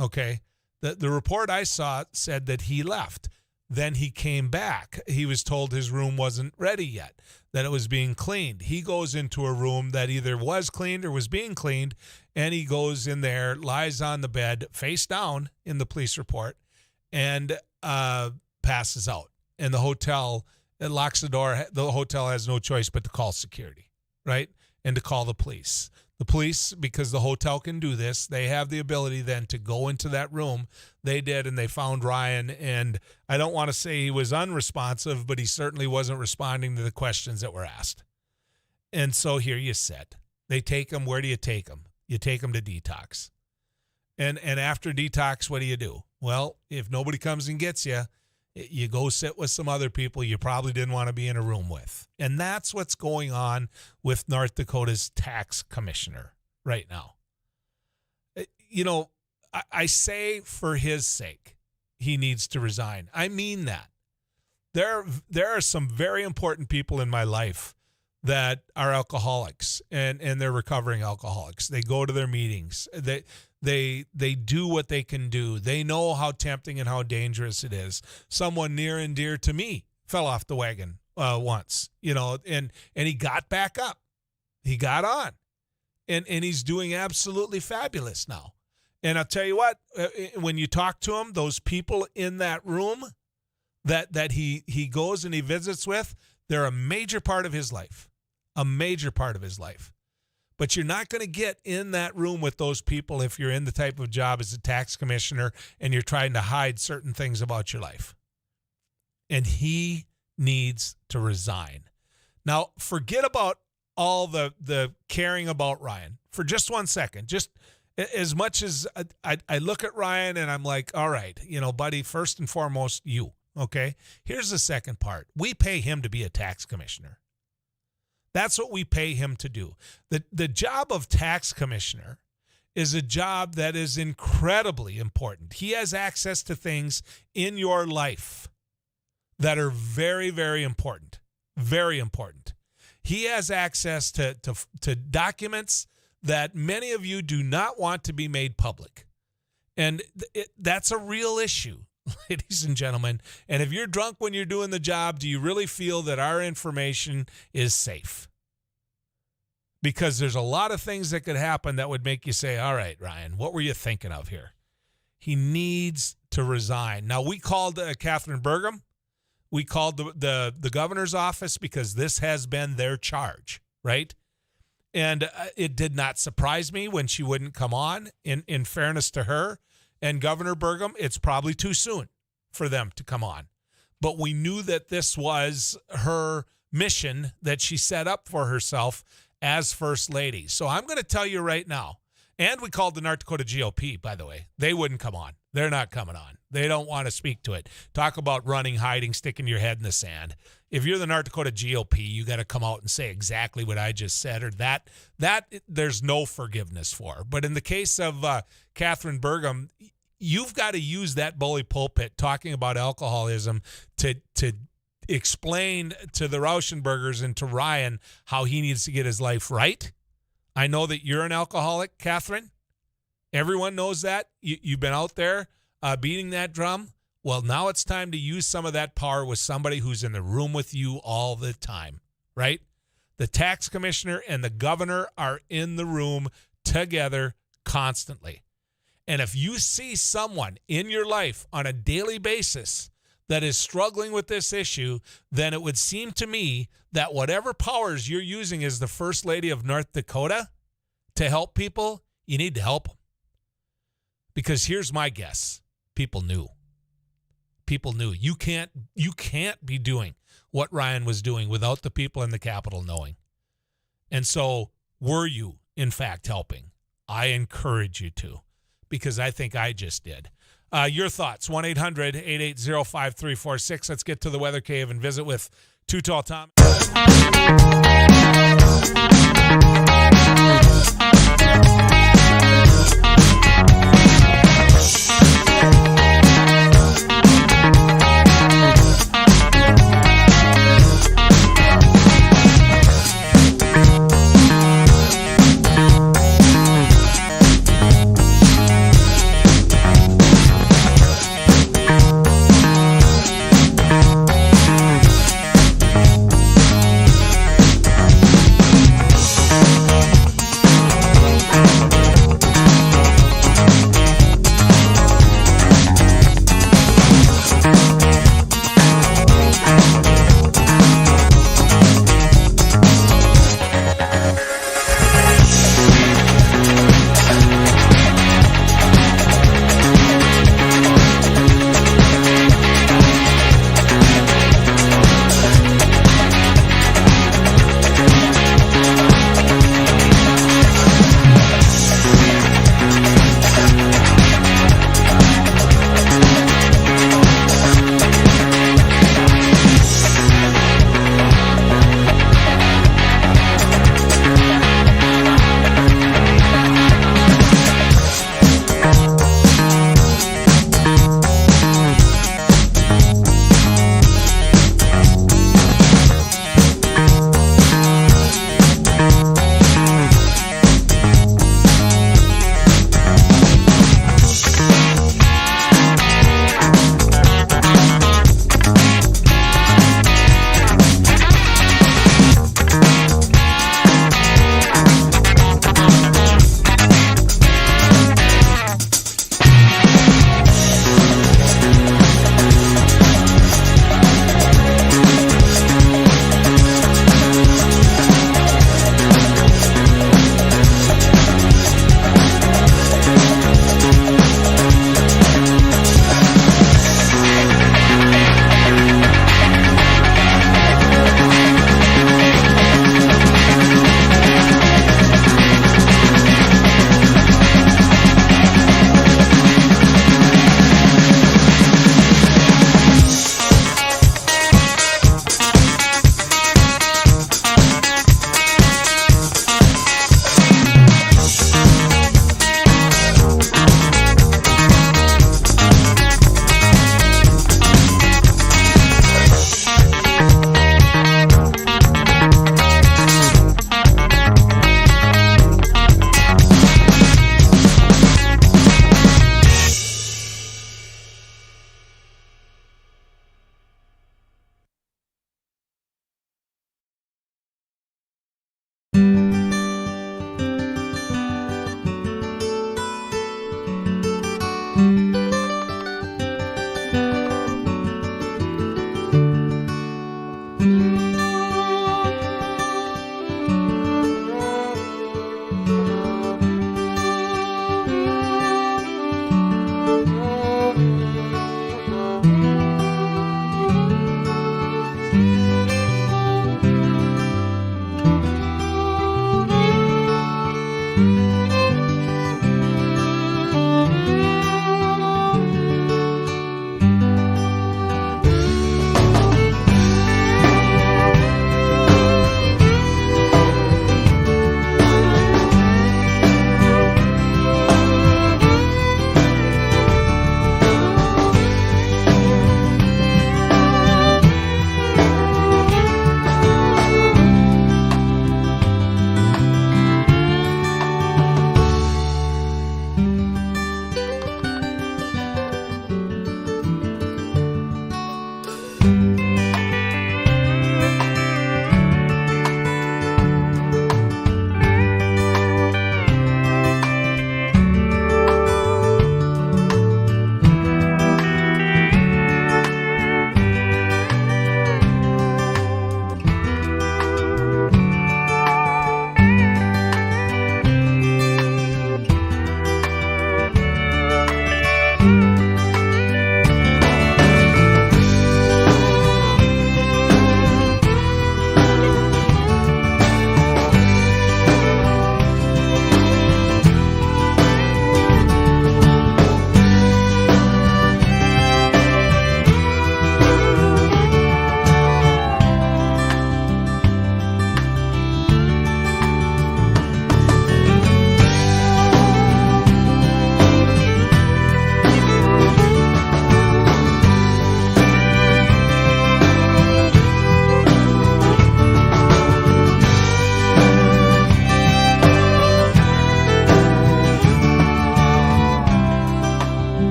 Okay. The report I saw said that he left. Then he came back. He was told his room wasn't ready yet, that it was being cleaned. He goes into a room that either was cleaned or was being cleaned, and he goes in there, lies on the bed, face down in the police report, and passes out. And the hotel, it locks the door. The hotel has no choice but to call security, right? And to call the police. The police, because the hotel can do this, they have the ability then to go into that room. They did, and they found Ryan. And I don't want to say he was unresponsive, but he certainly wasn't responding to the questions that were asked. And so here you sit. They take him. Where do you take him? You take him to detox. And after detox, what do? Well, if nobody comes and gets you, you go sit with some other people you probably didn't want to be in a room with. And that's what's going on with North Dakota's tax commissioner right now. You know, I say for his sake, he needs to resign. I mean that. There are some very important people in my life that are alcoholics and they're recovering alcoholics. They go to their meetings. They do what they can do. They know how tempting and how dangerous it is. Someone near and dear to me fell off the wagon once, you know, and he got back up. He got on. And he's doing absolutely fabulous now. And I'll tell you what, when you talk to him, those people in that room that he goes and he visits with, they're a major part of his life. A major part of his life. But you're not going to get in that room with those people if you're in the type of job as a tax commissioner and you're trying to hide certain things about your life. And he needs to resign. Now, forget about all the caring about Ryan for just 1 second. Just as much as I look at Ryan and I'm like, all right, buddy, first and foremost, you, okay? Here's the second part. We pay him to be a tax commissioner. That's what we pay him to do. The job of tax commissioner is a job that is incredibly important. He has access to things in your life that are very, very important. Very important. He has access to documents that many of you do not want to be made public. And that's a real issue, ladies and gentlemen. And if you're drunk when you're doing the job, do you really feel that our information is safe? Because there's a lot of things that could happen that would make you say, all right, Ryan, what were you thinking of here? He needs to resign. Now, we called Katherine Burgum. We called the governor's office because this has been their charge, right? And it did not surprise me when she wouldn't come on. In fairness to her and Governor Burgum, it's probably too soon for them to come on. But we knew that this was her mission that she set up for herself as First Lady. So I'm going to tell you right now, and we called the North Dakota GOP, by the way. They wouldn't come on. They're not coming on. They don't want to speak to it. Talk about running, hiding, sticking your head in the sand. If you're the North Dakota GOP, you got to come out and say exactly what I just said, or that there's no forgiveness for. But in the case of Katherine Burgum, you've got to use that bully pulpit talking about alcoholism to explain to the Rauschenbergers and to Ryan how he needs to get his life right. I know that you're an alcoholic, Katherine. Everyone knows that. You've been out there beating that drum. Well, now it's time to use some of that power with somebody who's in the room with you all the time, right? The tax commissioner and the governor are in the room together constantly. And if you see someone in your life on a daily basis that is struggling with this issue, then it would seem to me that whatever powers you're using as the First Lady of North Dakota to help people, you need to help them. Because here's my guess. People knew. People knew. You can't be doing what Ryan was doing without the people in the Capitol knowing. And so were you, in fact, helping? I encourage you to, because I think I just did. Your thoughts, 1-800-880-5346. Let's get to the Weather Cave and visit with Too Tall Tom.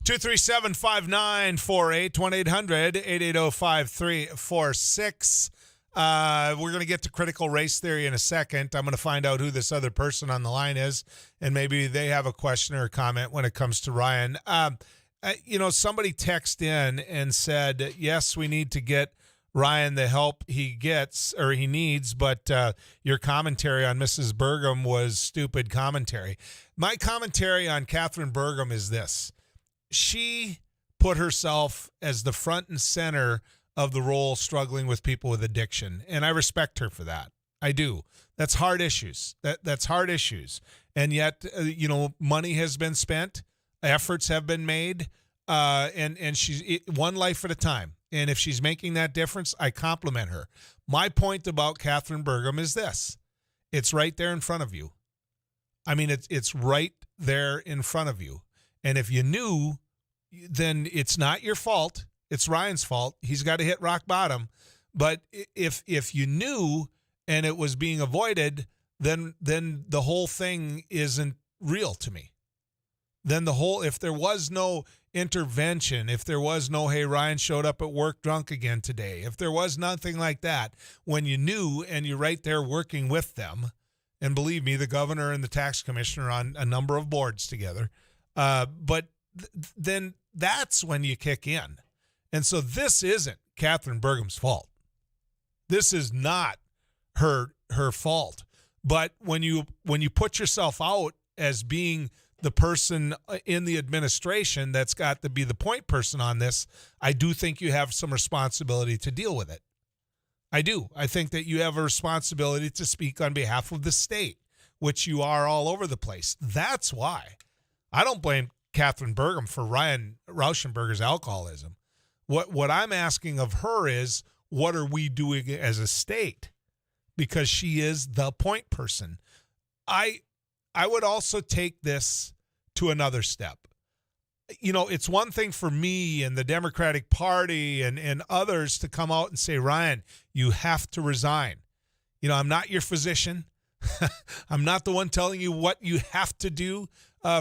237-5948, 1-800-880-5346. We're going to get to critical race theory in a second. I'm going to find out who this other person on the line is, and maybe they have a question or a comment when it comes to Ryan. Somebody texted in and said, yes, we need to get Ryan the help he needs, but your commentary on Mrs. Burgum was stupid commentary. My commentary on Katherine Burgum is this. She put herself as the front and center of the role struggling with people with addiction, and I respect her for that. I do. That's hard issues. That's hard issues. And yet, money has been spent, efforts have been made, and she's one life at a time. And if she's making that difference, I compliment her. My point about Katherine Burgum is this. It's right there in front of you. I mean, it's right there in front of you. And if you knew, then it's not your fault. It's Ryan's fault. He's got to hit rock bottom. But if you knew and it was being avoided, then the whole thing isn't real to me. Then if there was no intervention, if there was no, hey, Ryan showed up at work drunk again today, if there was nothing like that, when you knew and you're right there working with them, and believe me, the governor and the tax commissioner are on a number of boards together, then that's when you kick in. And so this isn't Katherine Burgum's fault. This is not her fault. But when you put yourself out as being the person in the administration that's got to be the point person on this, I do think you have some responsibility to deal with it. I do. I think that you have a responsibility to speak on behalf of the state, which you are all over the place. That's why. I don't blame Katherine Burgum for Ryan Rauschenberger's alcoholism. What I'm asking of her is, what are we doing as a state? Because she is the point person. I would also take this to another step. It's one thing for me and the Democratic Party and others to come out and say, Ryan, you have to resign. I'm not your physician. I'm not the one telling you what you have to do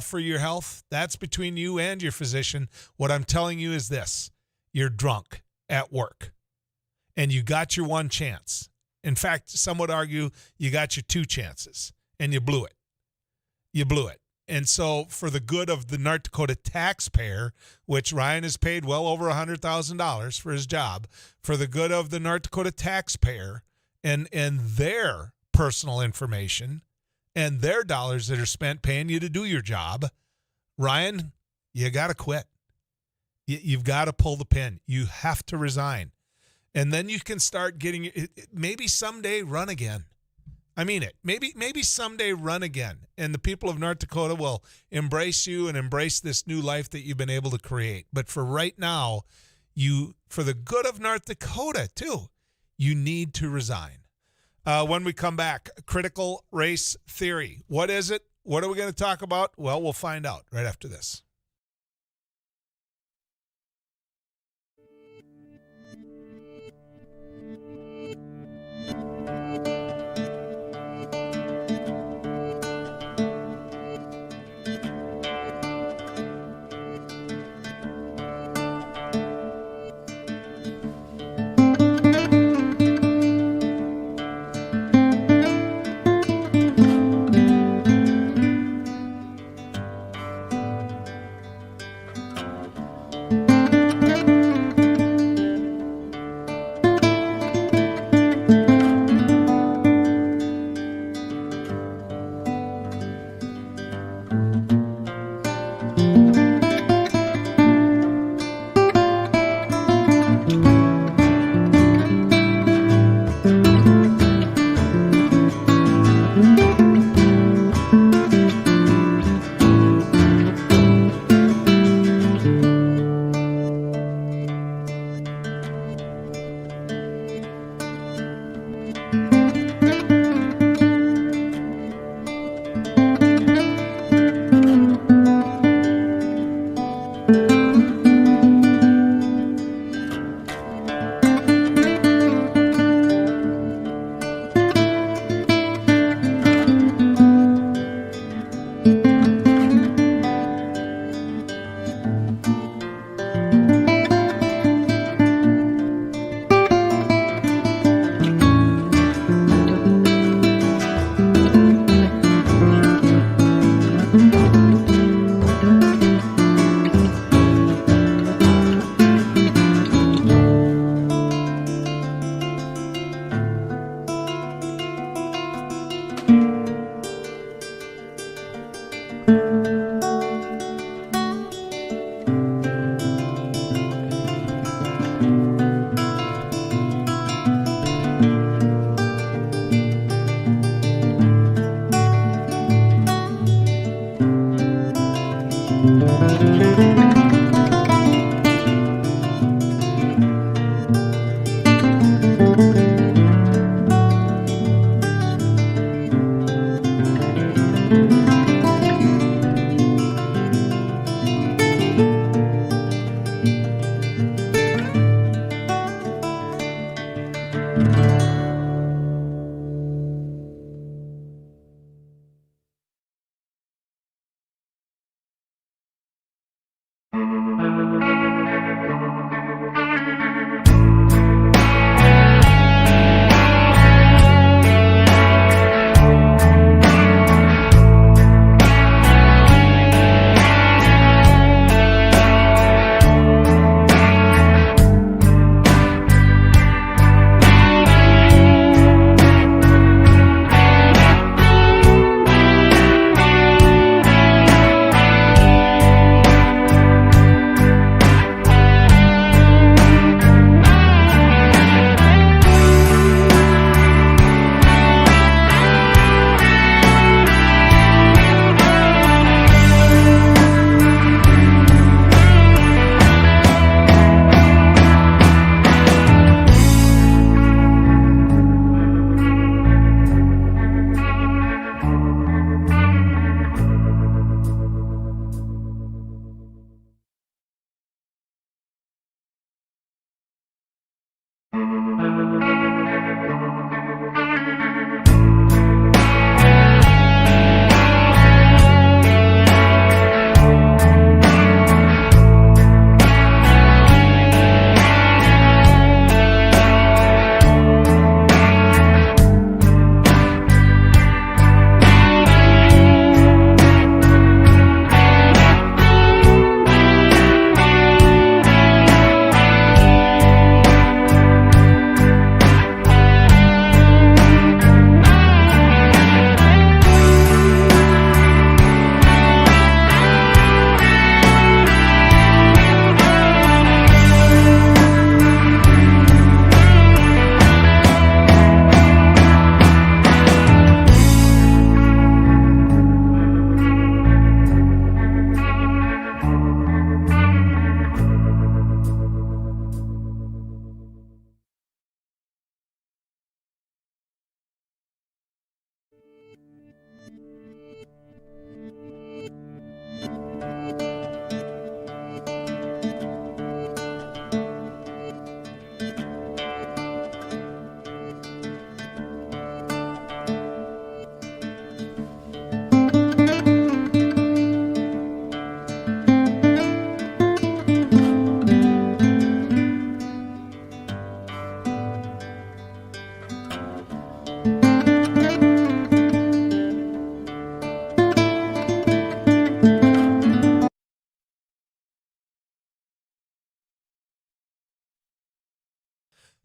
for your health. That's between you and your physician. What I'm telling you is this. You're drunk at work, and you got your one chance. In fact, some would argue you got your two chances, and you blew it. You blew it. And so for the good of the North Dakota taxpayer, which Ryan has paid well over $100,000 for his job, for the good of the North Dakota taxpayer and their personal information and their dollars that are spent paying you to do your job, Ryan, you got to quit. You've got to pull the pin. You have to resign. And then you can start getting, maybe someday run again. I mean it. Maybe someday run again. And the people of North Dakota will embrace you and embrace this new life that you've been able to create. But for right now, for the good of North Dakota too, you need to resign. When we come back, critical race theory. What is it? What are we going to talk about? Well, we'll find out right after this.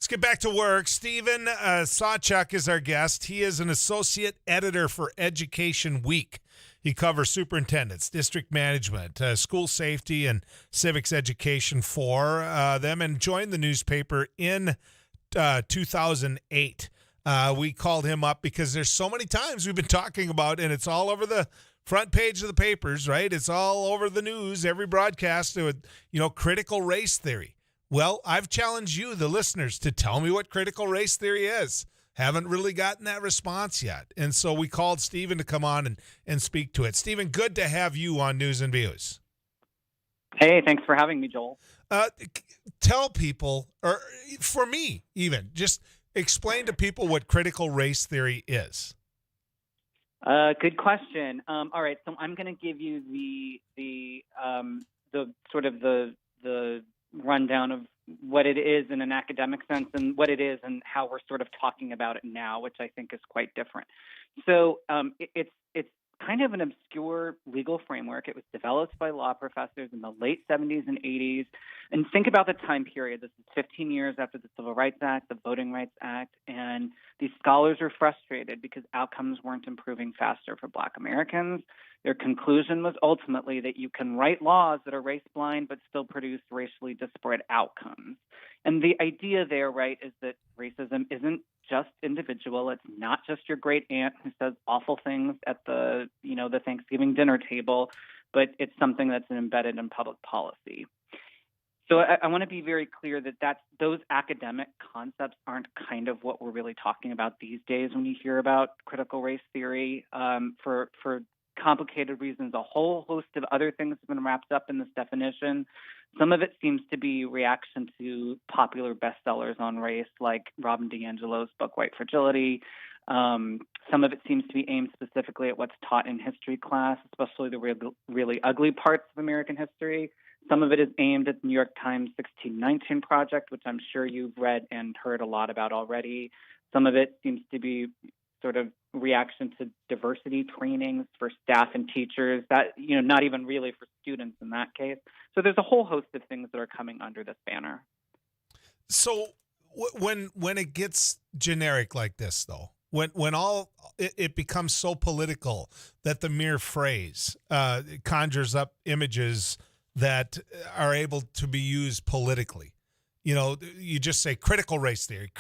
Let's get back to work. Stephen Sawchuk is our guest. He is an associate editor for Education Week. He covers superintendents, district management, school safety, and civics education for them, and joined the newspaper in 2008. We called him up because there's so many times we've been talking about, and it's all over the front page of the papers, right? It's all over the news, every broadcast, with, critical race theory. Well, I've challenged you, the listeners, to tell me what critical race theory is. Haven't really gotten that response yet. And so we called Stephen to come on and speak to it. Stephen, good to have you on News and Views.
Hey, thanks for having me, Joel.
Tell people, or for me even, just explain to people what critical race theory is.
Good question. All right, so I'm going to give you the sort of the rundown of what it is in an academic sense and what it is and how we're sort of talking about it now, which I think is quite different. So it's kind of an obscure legal framework. It was developed by law professors in the late 70s and 80s. And think about the time period. This is 15 years after the Civil Rights Act, the Voting Rights Act, and these scholars are frustrated because outcomes weren't improving faster for Black Americans. Their conclusion was ultimately that you can write laws that are race blind but still produce racially disparate outcomes. And the idea there, right, is that racism isn't just individual. It's not just your great aunt who says awful things at the Thanksgiving dinner table. but it's something that's embedded in public policy. So I want to be very clear that those academic concepts aren't kind of what we're really talking about these days when you hear about critical race theory. For complicated reasons, a whole host of other things have been wrapped up in this definition. Some of it seems to be reaction to popular bestsellers on race, like Robin DiAngelo's book White Fragility. Some of it seems to be aimed specifically at what's taught in history class, especially the really ugly parts of American history. Some of it is aimed at the New York Times 1619 Project, which I'm sure you've read and heard a lot about already. Some of it seems to be sort of reaction to diversity trainings for staff and teachers, that, not even really for students in that case. So there's a whole host of things that are coming under this banner.
So when it gets generic like this, though, when it becomes so political that the mere phrase conjures up images that are able to be used politically. You just say critical race theory,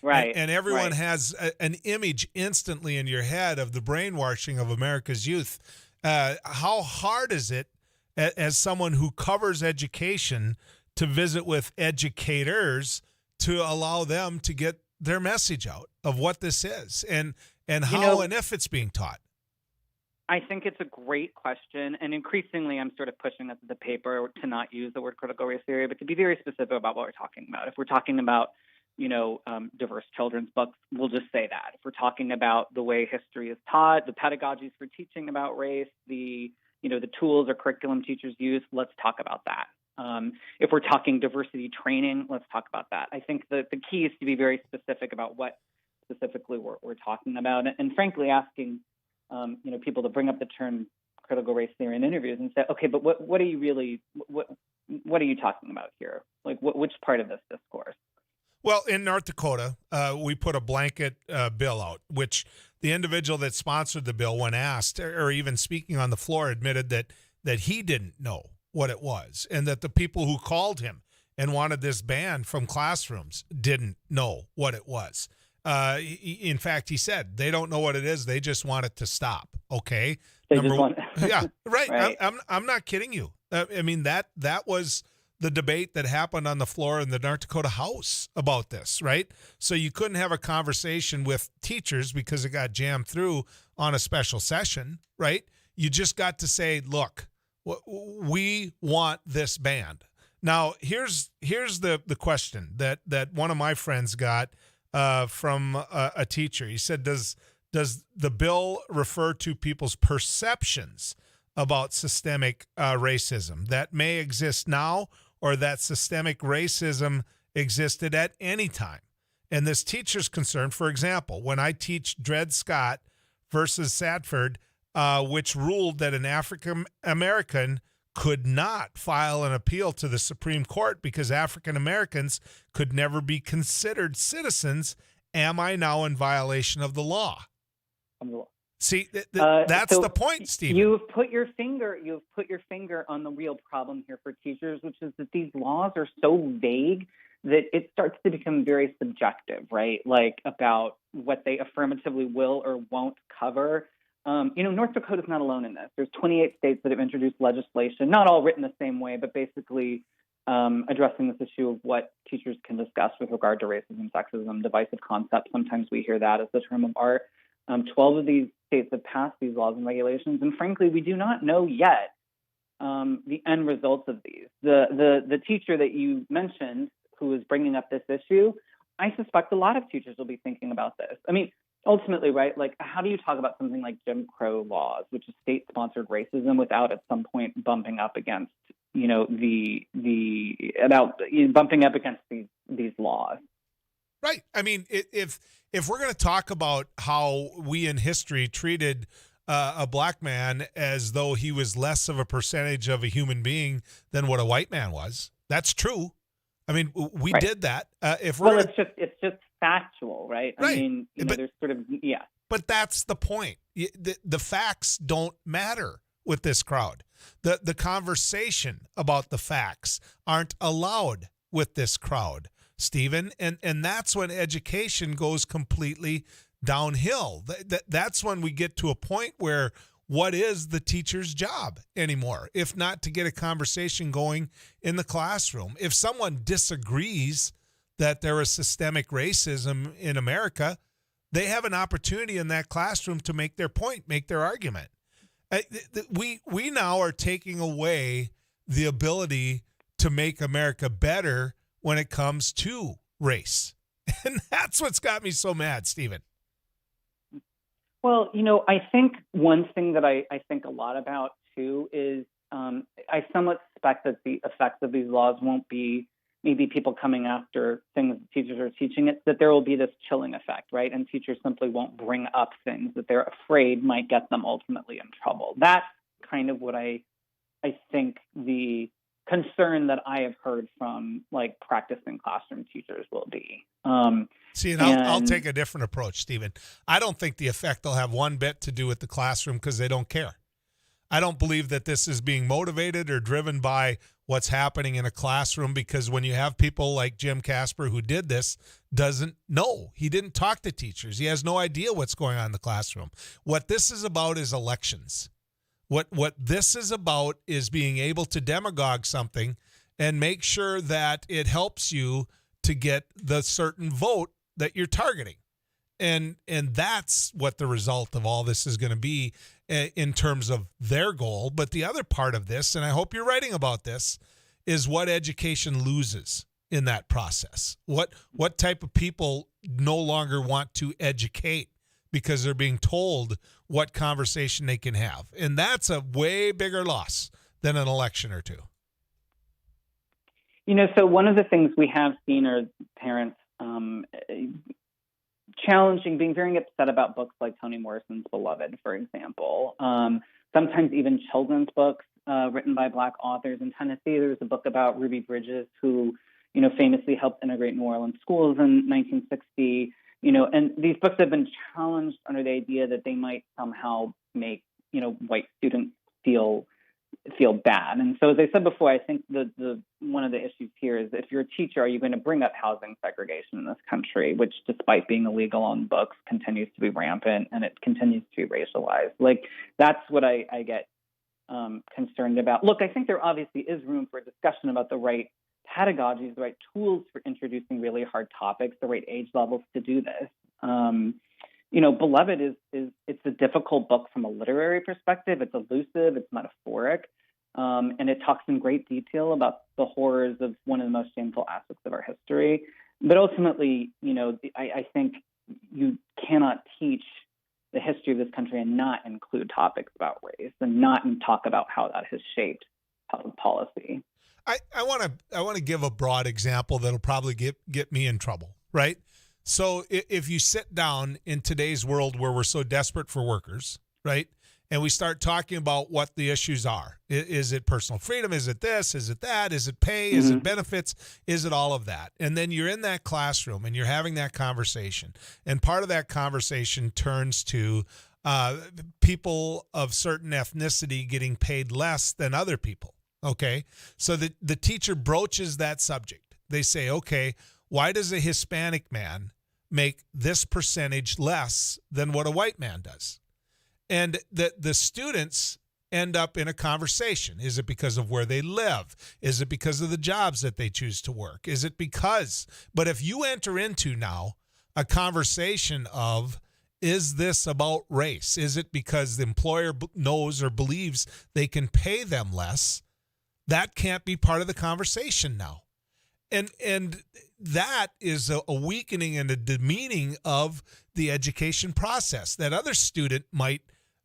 right?
And everyone
right.
has an image instantly in your head of the brainwashing of America's youth. How hard is it, as someone who covers education, to visit with educators to allow them to get their message out of what this is and how and if it's being taught?
I think it's a great question, and increasingly I'm sort of pushing us at the paper to not use the word critical race theory, but to be very specific about what we're talking about. If we're talking about, diverse children's books, we'll just say that. If we're talking about the way history is taught, the pedagogies for teaching about race, the tools or curriculum teachers use, let's talk about that. If we're talking diversity training, let's talk about that. I think that the key is to be very specific about what specifically we're talking about, and frankly asking people to bring up the term critical race theory in interviews and say, okay, but what are you talking about here? Like, which part of this discourse?
Well, in North Dakota, we put a blanket bill out, which the individual that sponsored the bill, when asked, or even speaking on the floor, admitted that he didn't know what it was, and that the people who called him and wanted this banned from classrooms didn't know what it was. In fact, he said they don't know what it is. They just want it to stop. Okay. Number one. Yeah. Right.
Right.
I'm not kidding you. I mean, that was the debate that happened on the floor in the North Dakota House about this, right? So you couldn't have a conversation with teachers because it got jammed through on a special session, right? You just got to say, look, we want this banned. Now, here's the question that one of my friends got from a teacher. He said, does the bill refer to people's perceptions about systemic racism that may exist now, or that systemic racism existed at any time? And this teacher's concerned, for example, when I teach Dred Scott versus Sadford, which ruled that an African American could not file an appeal to the Supreme Court because African Americans could never be considered citizens, am I now in violation of the law? See, that's the point, Stephen.
You've put your finger on the real problem here for teachers, which is that these laws are so vague that it starts to become very subjective, right? Like about what they affirmatively will or won't cover. North Dakota is not alone in this. There's 28 states that have introduced legislation, not all written the same way, but basically addressing this issue of what teachers can discuss with regard to racism, sexism, divisive concepts. Sometimes we hear that as the term of art. 12 of these states have passed these laws and regulations, and frankly, we do not know yet the end results of these. The teacher that you mentioned who is bringing up this issue, I suspect a lot of teachers will be thinking about this. I mean, ultimately, right, like how do you talk about something like Jim Crow laws, which is state-sponsored racism, without at some point bumping up against, bumping up against these laws?
Right. I mean, if we're going to talk about how we in history treated a black man as though he was less of a percentage of a human being than what a white man was, that's true. I mean, we did that.
It's just factual, right?
Right.
I mean, there's sort of, yeah.
But that's the point. The facts don't matter with this crowd. The conversation about the facts aren't allowed with this crowd, Stephen. And that's when education goes completely downhill. That's when we get to a point where what is the teacher's job anymore, if not to get a conversation going in the classroom? If someone disagrees that there is systemic racism in America, they have an opportunity in that classroom to make their point, make their argument. We now are taking away the ability to make America better when it comes to race. And that's what's got me so mad, Stephen.
Well, I think one thing that I think a lot about, too, is I somewhat suspect that the effects of these laws won't be maybe people coming after things that teachers are teaching. It's that there will be this chilling effect, right? And teachers simply won't bring up things that they're afraid might get them ultimately in trouble. That's kind of what I think the concern that I have heard from practicing classroom teachers will be.
See, and I'll take a different approach, Stephen. I don't think the effect will have one bit to do with the classroom because they don't care. I don't believe that this is being motivated or driven by what's happening in a classroom, because when you have people like Jim Casper, who did this, doesn't know. He didn't talk to teachers. He has no idea what's going on in the classroom. What this is about is elections. What this is about is being able to demagogue something and make sure that it helps you to get the certain vote that you're targeting. And that's what the result of all this is going to be in terms of their goal. But the other part of this, and I hope you're writing about this, is what education loses in that process. What type of people no longer want to educate because they're being told what conversation they can have. And that's a way bigger loss than an election or two.
So one of the things we have seen are parents being very upset about books like Toni Morrison's Beloved, for example. Sometimes even children's books written by Black authors. In Tennessee, there was a book about Ruby Bridges, who, famously helped integrate New Orleans schools in 1960. And these books have been challenged under the idea that they might somehow make, white students feel bad. And so, as I said before, I think the one of the issues here is, if you're a teacher, are you going to bring up housing segregation in this country, which, despite being illegal on books, continues to be rampant and it continues to be racialized? That's what I get concerned about. Look, I think there obviously is room for a discussion about the right pedagogies, the right tools for introducing really hard topics, the right age levels to do this. Beloved it's a difficult book from a literary perspective. It's elusive, it's metaphoric, and it talks in great detail about the horrors of one of the most shameful aspects of our history. But ultimately, I think you cannot teach the history of this country and not include topics about race and not talk about how that has shaped public policy.
I want to give a broad example that'll probably get me in trouble, right? So if you sit down in today's world where we're so desperate for workers, right, and we start talking about what the issues are, is it personal freedom? Is it this? Is it that? Is it pay? Is it benefits? Is it all of that? And then you're in that classroom and you're having that conversation. And part of that conversation turns to people of certain ethnicity getting paid less than other people. Okay, so the teacher broaches that subject. They say, okay, why does a Hispanic man make this percentage less than what a white man does? And the students end up in a conversation. Is it because of where they live? Is it because of the jobs that they choose to work? Is it because? But if you enter into now a conversation of, is this about race? Is it because the employer knows or believes they can pay them less? That can't be part of the conversation now. And that is a weakening and a demeaning of the education process. That other student might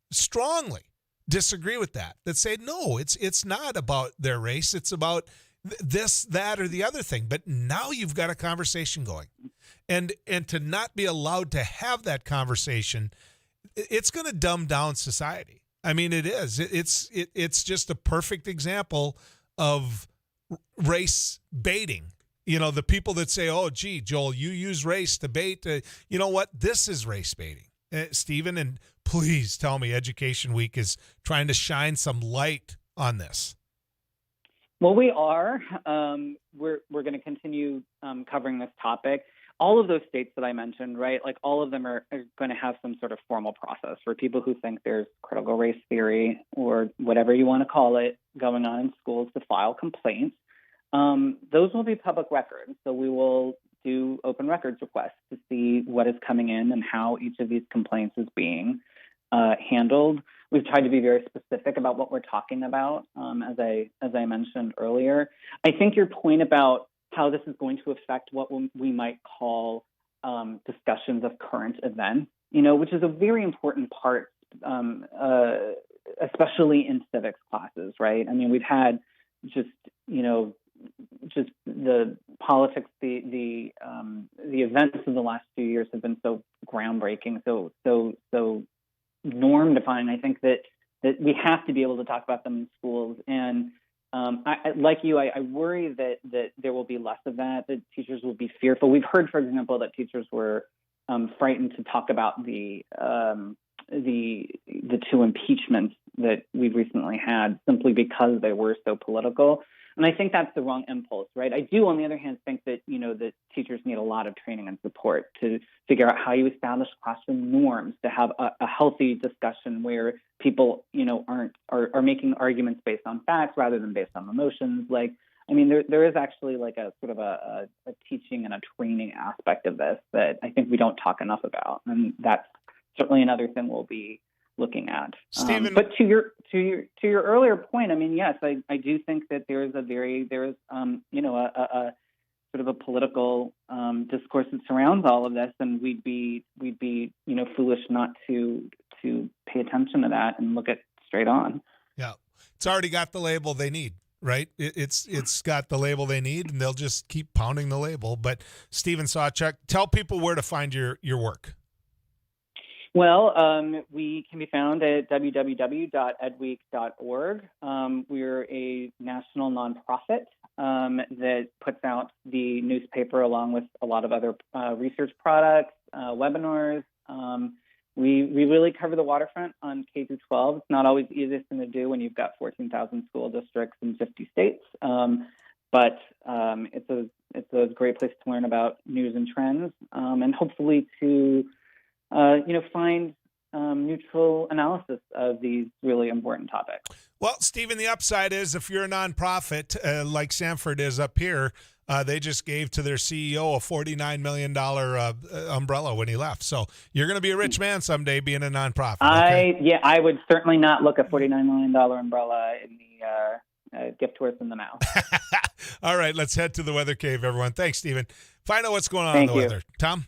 strongly disagree with that say, no, it's not about their race. It's about this, that, or the other thing. But now you've got a conversation going. And to not be allowed to have that conversation, it's going to dumb down society. I mean, it is. It's just a perfect example of race baiting. The people that say, oh, gee, Joel, you use race to bait. You know what? This is race baiting. Stephen, and please tell me Education Week is trying to shine some light on this.
Well, we are. We're going to continue covering this topic. all of those states that I mentioned, right, like all of them are going to have some sort of formal process for people who think there's critical race theory or whatever you want to call it going on in schools to file complaints. Those will be public records. So we will do open records requests to see what is coming in and how each of these complaints is being handled. We've tried to be very specific about what we're talking about, as I mentioned earlier. I think your point about how this is going to affect what we might call discussions of current events, which is a very important part, especially in civics classes, right? I mean, we've had just the politics, the events of the last few years have been so groundbreaking, so norm defying. I think that we have to be able to talk about them in schools. And like you, I worry that there will be less of that teachers will be fearful. We've heard, for example, that teachers were frightened to talk about the two impeachments that we've recently had simply because they were so political. And I think that's the wrong impulse, right? I do, on the other hand, think that, that teachers need a lot of training and support to figure out how you establish classroom norms, to have a healthy discussion where people, are making arguments based on facts rather than based on emotions. Like, I mean, there is actually like a sort of a teaching and a training aspect of this that I think we don't talk enough about. And that's certainly another thing we'll be looking at.
Stephen,
but to your earlier point, I mean, yes, I do think that there is a sort of a political discourse that surrounds all of this, and we'd be foolish not to pay attention to that and look it straight on.
Yeah, it's already got the label they need. Right, it's got the label they need, and they'll just keep pounding the label. But Stephen Sawchuk, tell people where to find your work.
Well, we can be found at www.edweek.org. We're a national nonprofit that puts out the newspaper along with a lot of other research products, webinars. We really cover the waterfront on K through 12. It's not always the easiest thing to do when you've got 14,000 school districts in 50 states, but it's a great place to learn about news and trends, and hopefully to find neutral analysis of these really important topics.
Well, Stephen, the upside is if you're a nonprofit like Sanford is up here, they just gave to their CEO a $49 million umbrella when he left. So you're going to be a rich man someday being a nonprofit. Okay?
I would certainly not look a $49 million umbrella in the gift horse in the mouth.
All right, let's head to the weather cave, everyone. Thanks, Stephen. Find out what's going on in the weather. Tom?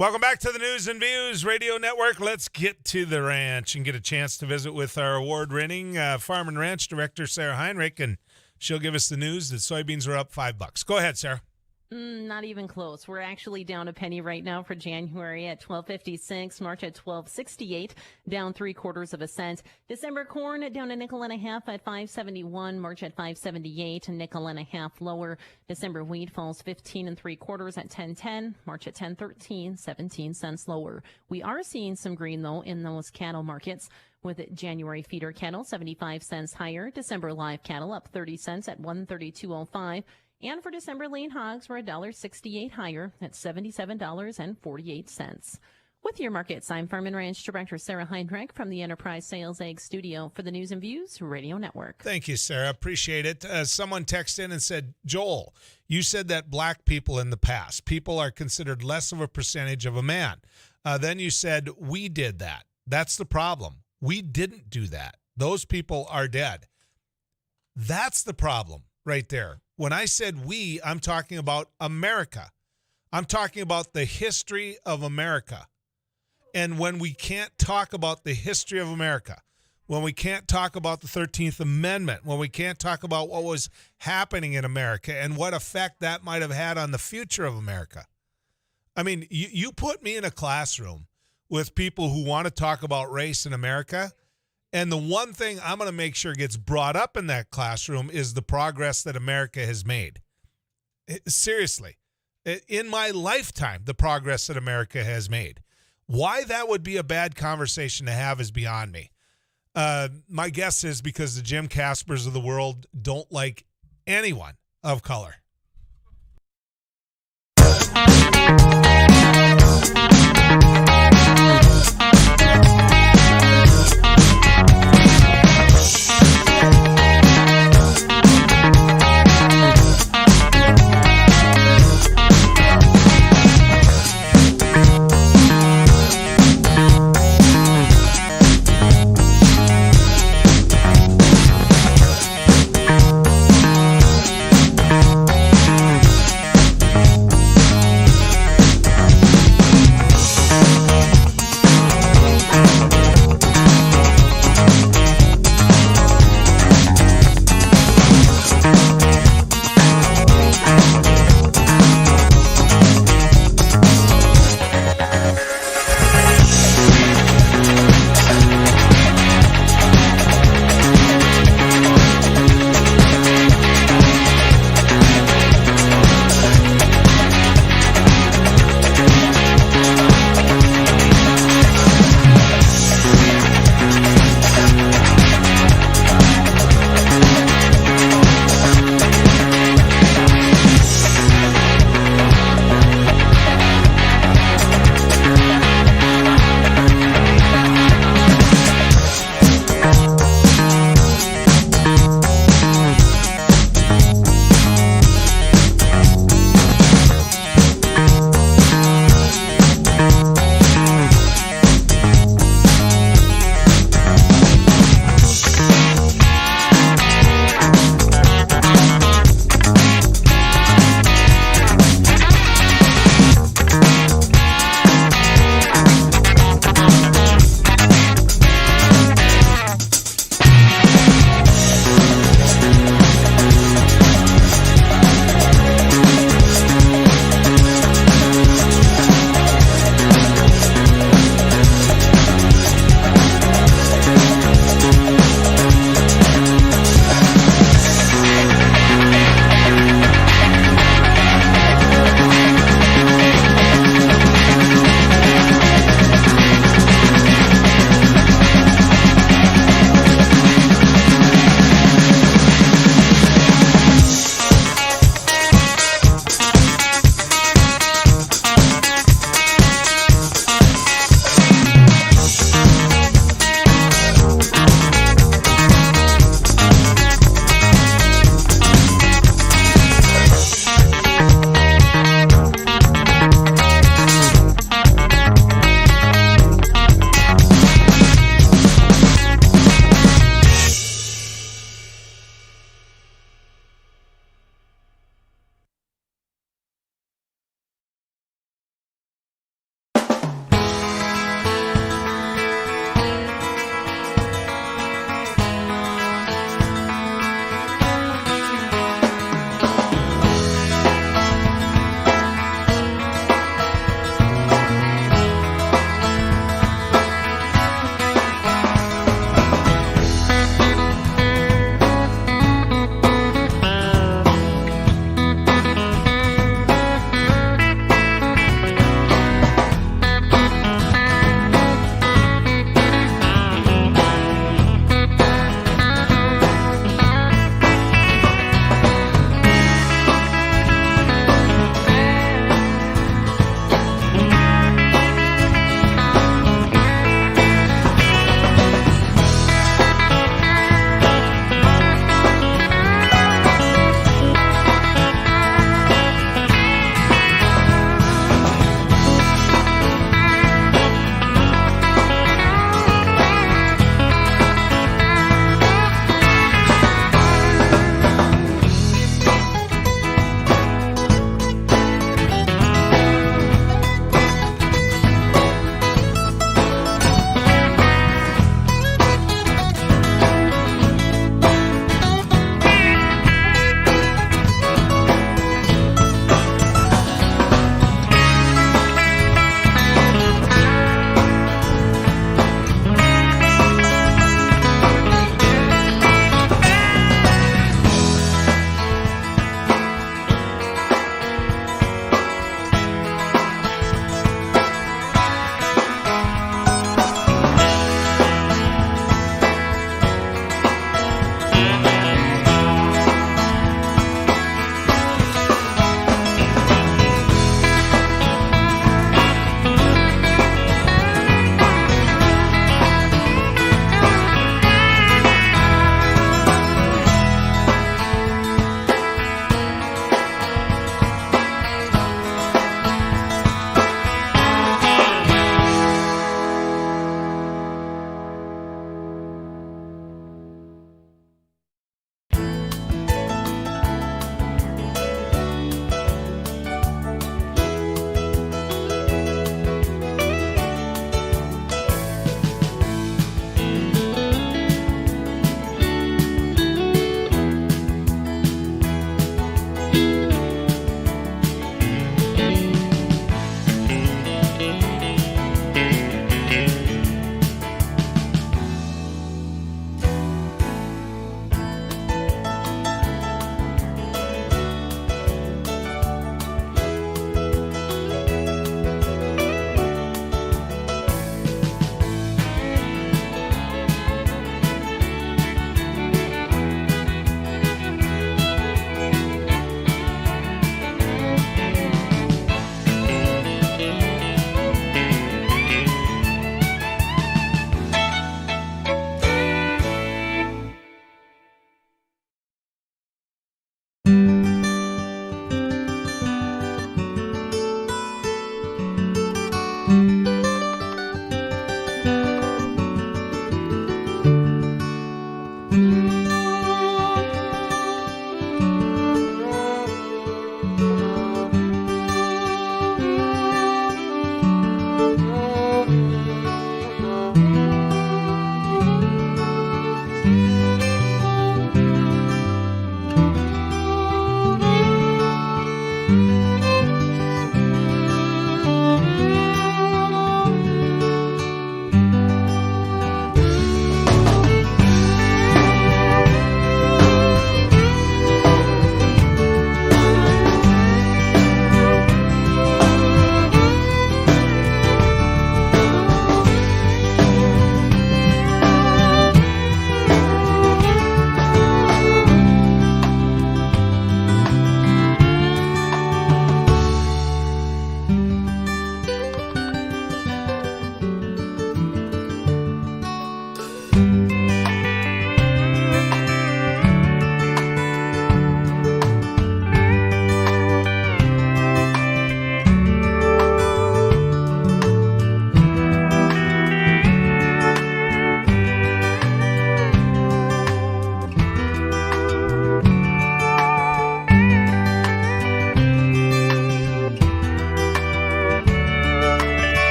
Welcome back to the News and Views Radio Network. Let's get to the ranch and get a chance to visit with our award-winning Farm and Ranch Director, Sarah Heinrich, and she'll give us the news that soybeans are up $5. Go ahead, Sarah.
Not even close. We're actually down a penny right now for January at $12.56. March at $12.68, down 3/4 cent. December corn down a nickel and a half at $5.71. March at $5.78, a nickel and a half lower. December wheat falls 15 3/4 at $10.10. March at $10.13, 17 cents lower. We are seeing some green though in those cattle markets, with January feeder cattle 75 cents higher. December live cattle up 30 cents at $132.05. And for December lean hogs, we're $1.68 higher at $77.48. With your markets, I'm Farm and Ranch Director Sarah Heinrich from the Enterprise Sales Egg Studio for the News and Views Radio Network.
Thank you, Sarah. Appreciate it. Someone texted in and said, Joel, you said that black people in the past, people are considered less of a percentage of a man. Then you said, we did that. That's the problem. We didn't do that. Those people are dead. That's the problem right there. When I said we, I'm talking about America. I'm talking about the history of America. And when we can't talk about the history of America, when we can't talk about the 13th Amendment, when we can't talk about what was happening in America and what effect that might have had on the future of America. I mean, you put me in a classroom with people who want to talk about race in America, and the one thing I'm going to make sure gets brought up in that classroom is the progress that America has made. Seriously, in my lifetime, the progress that America has made. Why that would be a bad conversation to have is beyond me. My guess is because the Jim Caspers of the world don't like anyone of color.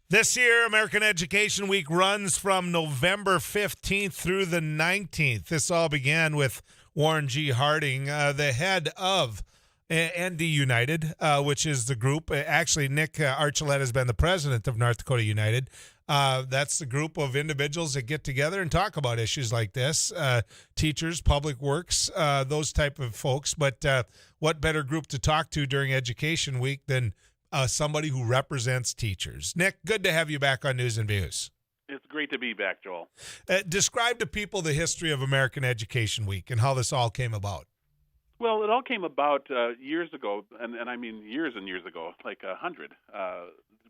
This year, American Education Week runs from November 15th through the 19th. This all began with Warren G. Harding, the head of ND United, which is the group. Actually, Nick Archuleta has been the president of North Dakota United. That's the group of individuals that get together and talk about issues like this, teachers, public works, those type of folks. But what better group to talk to during Education Week than somebody who represents teachers? Nick, good to have you back on News and Views.
It's great to be back, Joel.
Describe to people the history of American Education Week and how this all came about.
Well, it all came about years ago, and I mean years and years ago, like 100.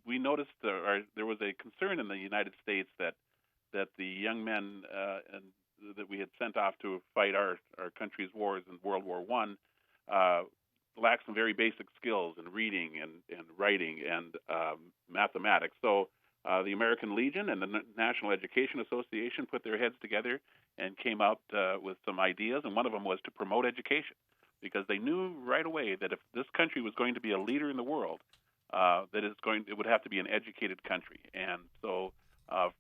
We noticed there was a concern in the United States that the young men that we had sent off to fight our country's wars in World War I lacked some very basic skills in reading and writing and mathematics. So the American Legion and the National Education Association put their heads together and came out with some ideas, and one of them was to promote education, because they knew right away that if this country was going to be a leader in the world, it would have to be an educated country. And so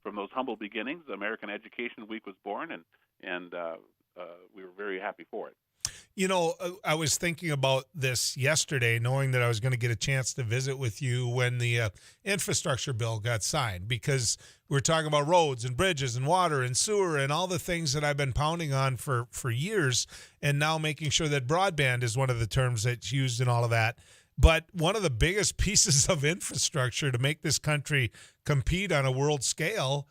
from those humble beginnings, American Education Week was born, and we were very happy for it.
You know, I was thinking about this yesterday, knowing that I was going to get a chance to visit with you when the infrastructure bill got signed, because we're talking about roads and bridges and water and sewer and all the things that I've been pounding on for years, and now making sure that broadband is one of the terms that's used in all of that. But one of the biggest pieces of infrastructure to make this country compete on a world scale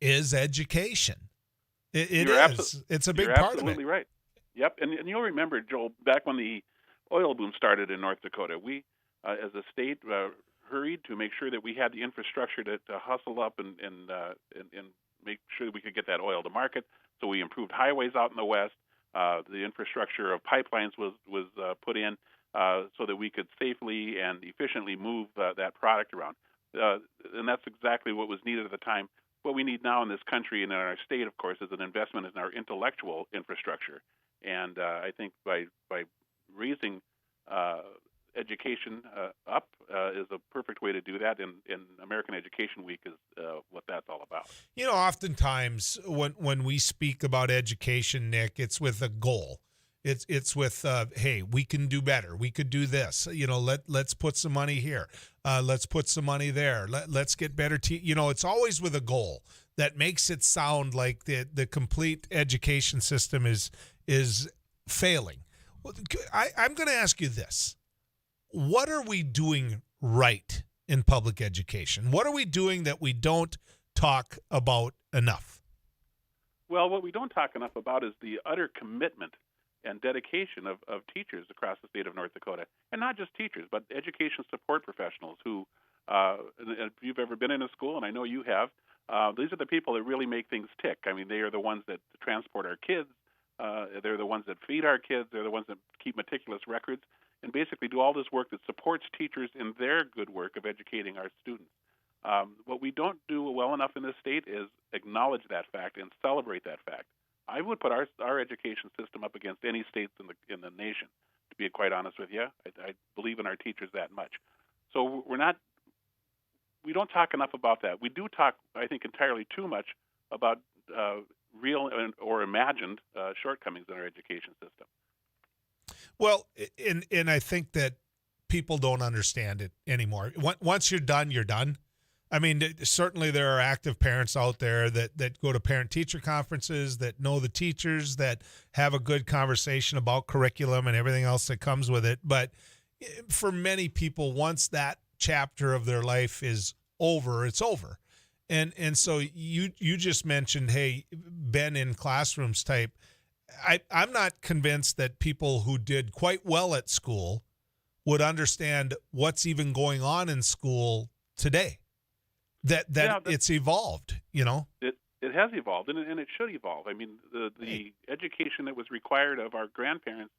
is education. It is. It's a big part of it.
You're absolutely right. Yep, and you'll remember, Joel, back when the oil boom started in North Dakota, we, as a state, hurried to make sure that we had the infrastructure to hustle up and make sure that we could get that oil to market. So we improved highways out in the West. The infrastructure of pipelines was put in so that we could safely and efficiently move that product around. And that's exactly what was needed at the time. What we need now in this country and in our state, of course, is an investment in our intellectual infrastructure. And I think by raising education up is a perfect way to do that, and American Education Week is what that's all about.
You know, oftentimes when we speak about education, Nick, it's with a goal. It's with hey, we can do better. We could do this. You know, let's put some money here. Let's put some money there. Let's get better. You know, it's always with a goal that makes it sound like the complete education system is failing. Well, I'm going to ask you this. What are we doing right in public education? What are we doing that we don't talk about enough?
Well, what we don't talk enough about is the utter commitment and dedication of teachers across the state of North Dakota. And not just teachers, but education support professionals who, if you've ever been in a school, and I know you have, these are the people that really make things tick. I mean, they are the ones that transport our kids. They're the ones that feed our kids. They're the ones that keep meticulous records and basically do all this work that supports teachers in their good work of educating our students. What we don't do well enough in this state is acknowledge that fact and celebrate that fact. I would put our education system up against any states in the nation, to be quite honest with you. I believe in our teachers that much. So we don't talk enough about that. We do talk, I think, entirely too much about real or imagined shortcomings in our education system.
Well, and I think that people don't understand it anymore. Once you're done, you're done. I mean, certainly there are active parents out there that go to parent-teacher conferences, that know the teachers, that have a good conversation about curriculum and everything else that comes with it. But for many people, once that chapter of their life is over, it's over. And so you just mentioned, hey, been in classrooms type. I'm not convinced that people who did quite well at school would understand what's even going on in school today. That it's evolved, you know.
It has evolved, and it should evolve. I mean, the education that was required of our grandparents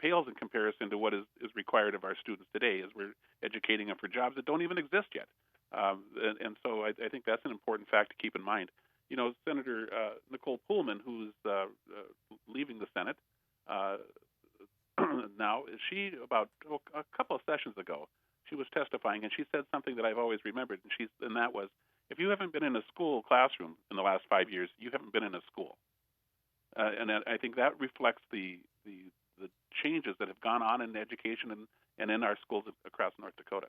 pales in comparison to what is required of our students today, as we're educating them for jobs that don't even exist yet. And so I think that's an important fact to keep in mind. You know, Senator Nicole Pullman, who's leaving the Senate now, she about a couple of sessions ago, she was testifying, and she said something that I've always remembered, and that was, if you haven't been in a school classroom in the last 5 years, you haven't been in a school. And I think that reflects the changes that have gone on in education and in our schools across North Dakota.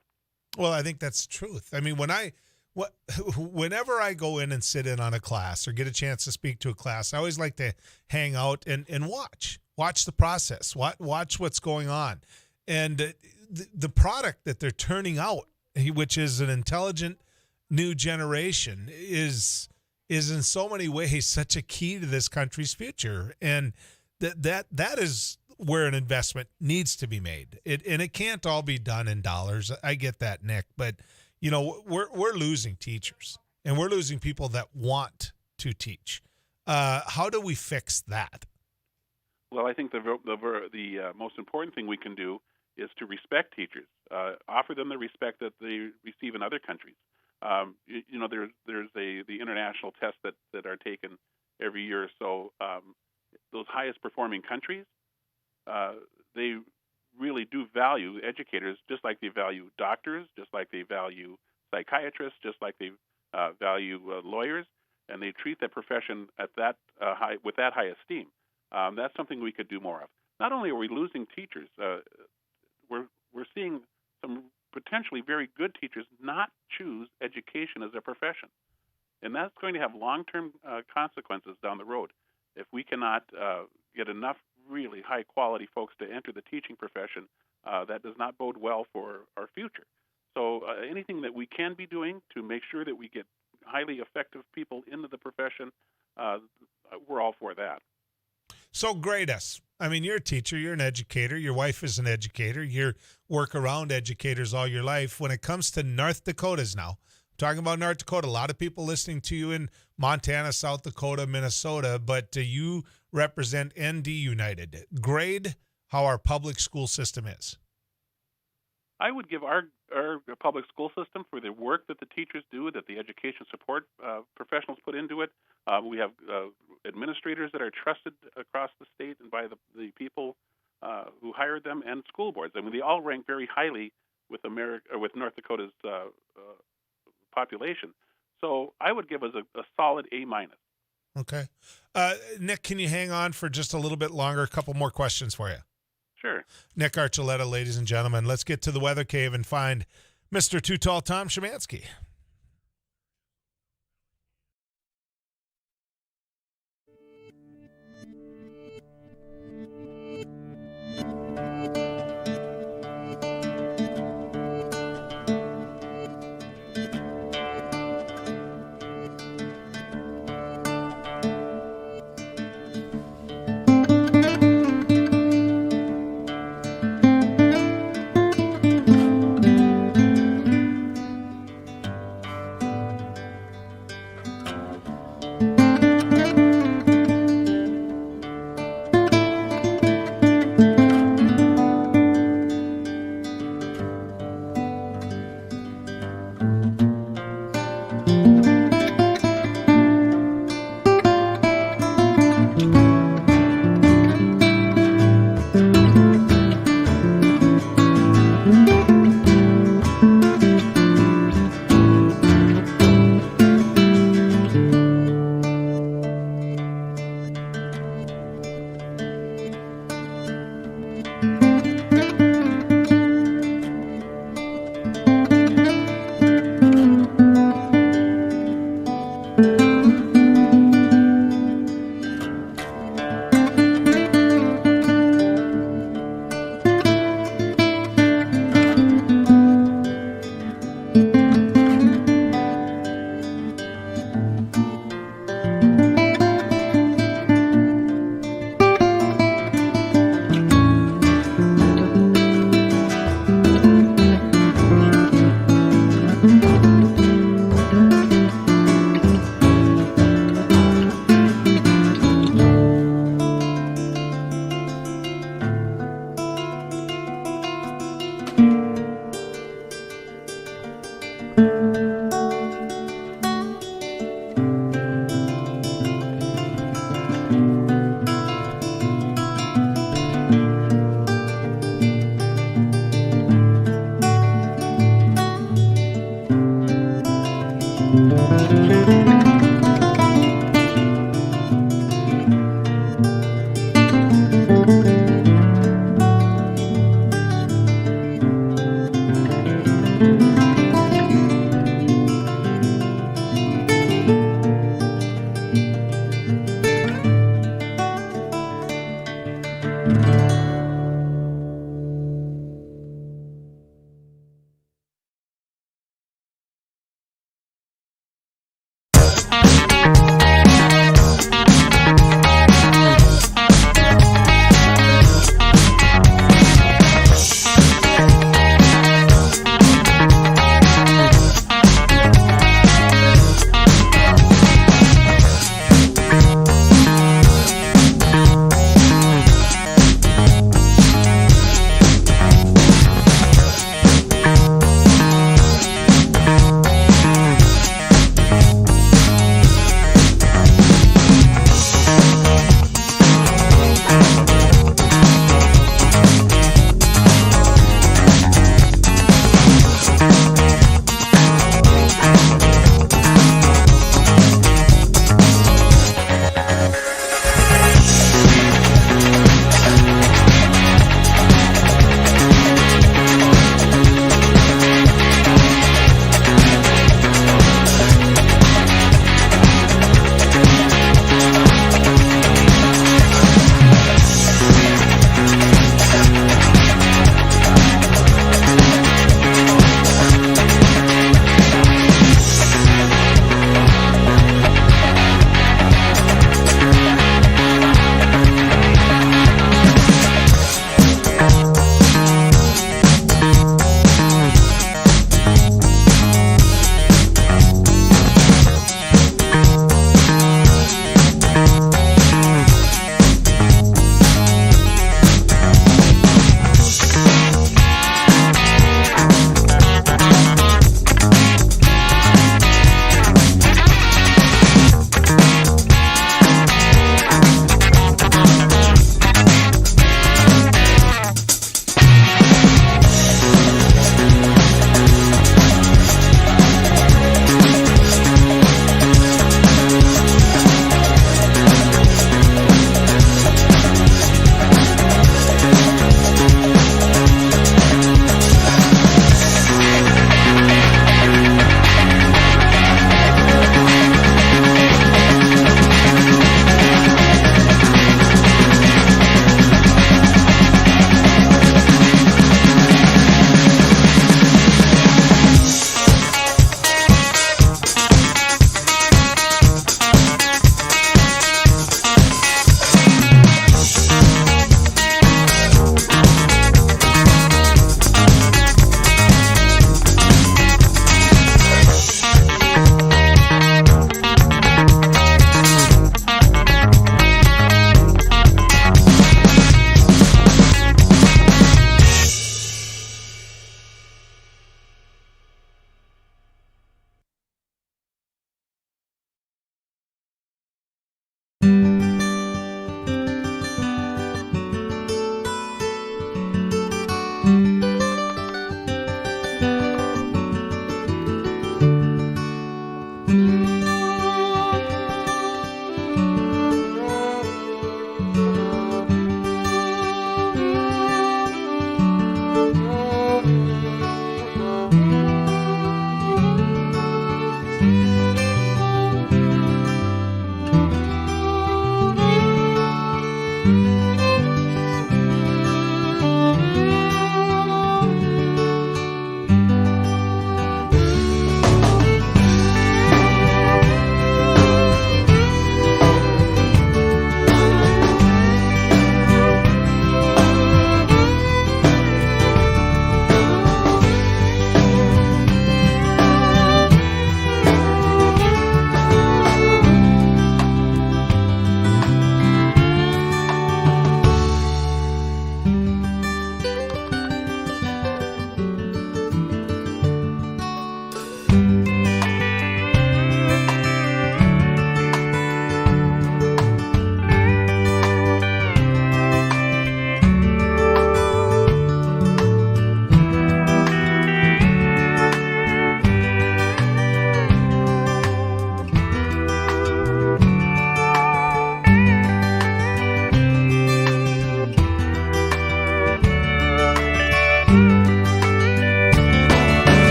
Well, I think that's the truth. I mean, whenever I go in and sit in on a class or get a chance to speak to a class, I always like to hang out and watch the process, watch what's going on. And the product that they're turning out, which is an intelligent new generation, is in so many ways such a key to this country's future. And that is where an investment needs to be made. And it can't all be done in dollars. I get that, Nick, but you know, we're losing teachers, and we're losing people that want to teach. How do we fix that?
Well, I think the most important thing we can do is to respect teachers, offer them the respect that they receive in other countries. You know, there's the international tests that are taken every year or so. Those highest performing countries, they really do value educators, just like they value doctors, just like they value psychiatrists, just like they value lawyers, and they treat that profession at that with that high esteem. That's something we could do more of. Not only are we losing teachers, we're seeing some potentially very good teachers not choose education as a profession, and that's going to have long-term consequences down the road if we cannot get enough really high-quality folks to enter the teaching profession. That does not bode well for our future. So anything that we can be doing to make sure that we get highly effective people into the profession, we're all for that.
So grade us. I mean, you're a teacher, you're an educator, your wife is an educator, you work around educators all your life. When it comes to North Dakotas now, talking about North Dakota, a lot of people listening to you in Montana, South Dakota, Minnesota, but you represent ND United. Grade how our public school system is.
I would give our public school system for the work that the teachers do, that the education support professionals put into it. We have administrators that are trusted across the state and by the people who hired them, and school boards. I mean, they all rank very highly with North Dakota's population. So I would give us a solid A-.
Okay. Nick, can you hang on for just a little bit longer? A couple more questions for you.
Sure.
Nick Archuleta, ladies and gentlemen. Let's get to the weather cave and find Mr. Too Tall Tom Szymanski.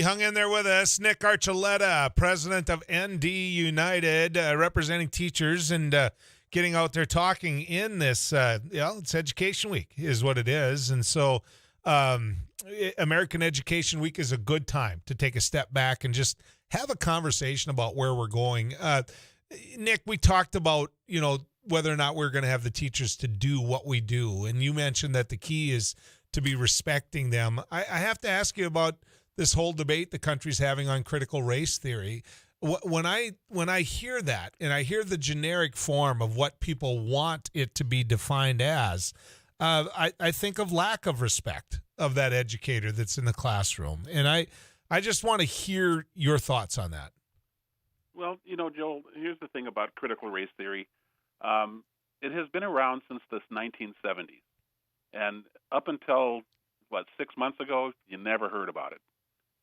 hung in there with us. Nick Archuleta, president of ND United, representing teachers and getting out there talking in this. It's Education Week is what it is. And so American Education Week is a good time to take a step back and just have a conversation about where we're going. Nick, we talked about, whether or not we're going to have the teachers to do what we do. And you mentioned that the key is to be respecting them. I have to ask you about this whole debate the country's having on critical race theory. When I hear that, and I hear the generic form of what people want it to be defined as, I think of lack of respect of that educator that's in the classroom. And I just want to hear your thoughts on that.
Well, Joel, here's the thing about critical race theory. It has been around since the 1970s. And up until, 6 months ago, you never heard about it.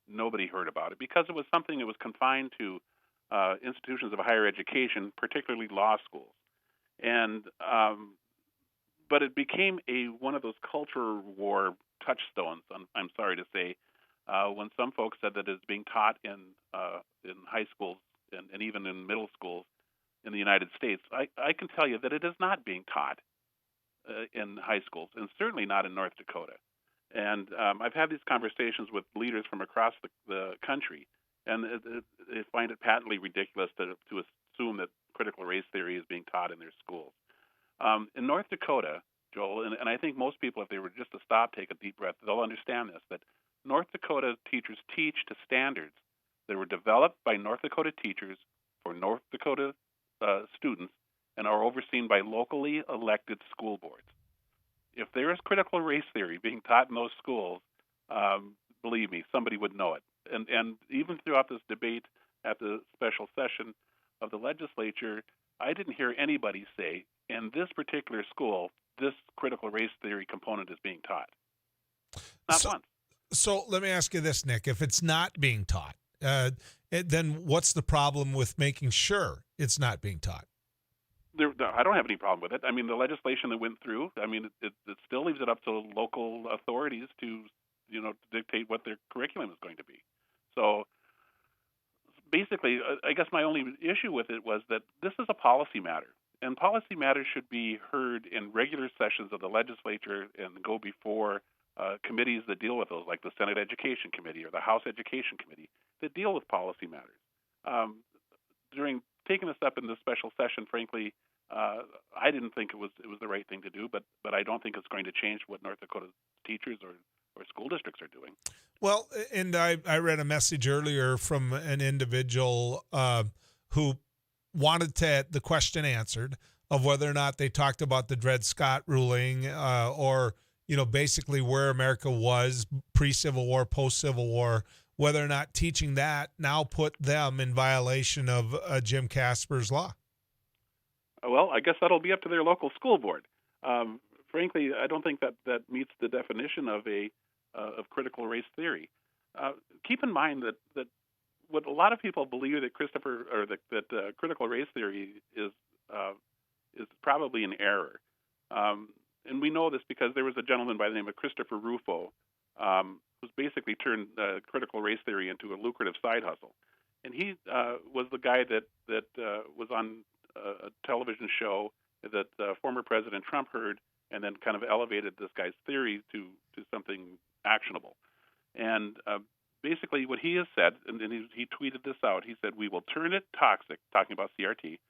Nobody heard about it because it was something that was confined to institutions of higher education, particularly law schools. And but it became one of those culture war touchstones, I'm sorry to say, when some folks said that it's being taught in high schools and even in middle schools in the United States. I can tell you that it is not being taught in high schools, and certainly not in North Dakota. And I've had these conversations with leaders from across the country, and they find it patently ridiculous to assume that critical race theory is being taught in their schools. In North Dakota, Joel, and I think most people, if they were just to stop, take a deep breath, they'll understand this, that North Dakota teachers teach to standards that were developed by North Dakota teachers for North Dakota students and are overseen by locally elected school boards. If there is critical race theory being taught in those schools, believe me, somebody would know it. And even throughout this debate at the special session of the legislature, I didn't hear anybody say, in this particular school, this critical race theory component is being taught. Not once.
So let me ask you this, Nick. If it's not being taught, then what's the problem with making sure it's not being taught?
I don't have any problem with it. I mean, the legislation that went through, it still leaves it up to local authorities to dictate what their curriculum is going to be. So basically, I guess my only issue with it was that this is a policy matter. And policy matters should be heard in regular sessions of the legislature and go before committees that deal with those, like the Senate Education Committee or the House Education Committee, that deal with policy matters. During taking this up in the special session, frankly, I didn't think it was the right thing to do, but I don't think it's going to change what North Dakota teachers or school districts are doing.
Well, and I read a message earlier from an individual who wanted the question answered of whether or not they talked about the Dred Scott ruling or basically where America was pre-Civil War, post-Civil War, whether or not teaching that now put them in violation of Jim Casper's law.
Well, I guess that'll be up to their local school board. Frankly, I don't think that meets the definition of of critical race theory. Keep in mind that what a lot of people believe that critical race theory is probably an error. And we know this because there was a gentleman by the name of Christopher Rufo who's basically turned critical race theory into a lucrative side hustle. And he was the guy that was on a television show that former President Trump heard and then kind of elevated this guy's theory to something actionable. And basically what he has said, and he tweeted this out, he said, "We will turn it toxic," talking about CRT,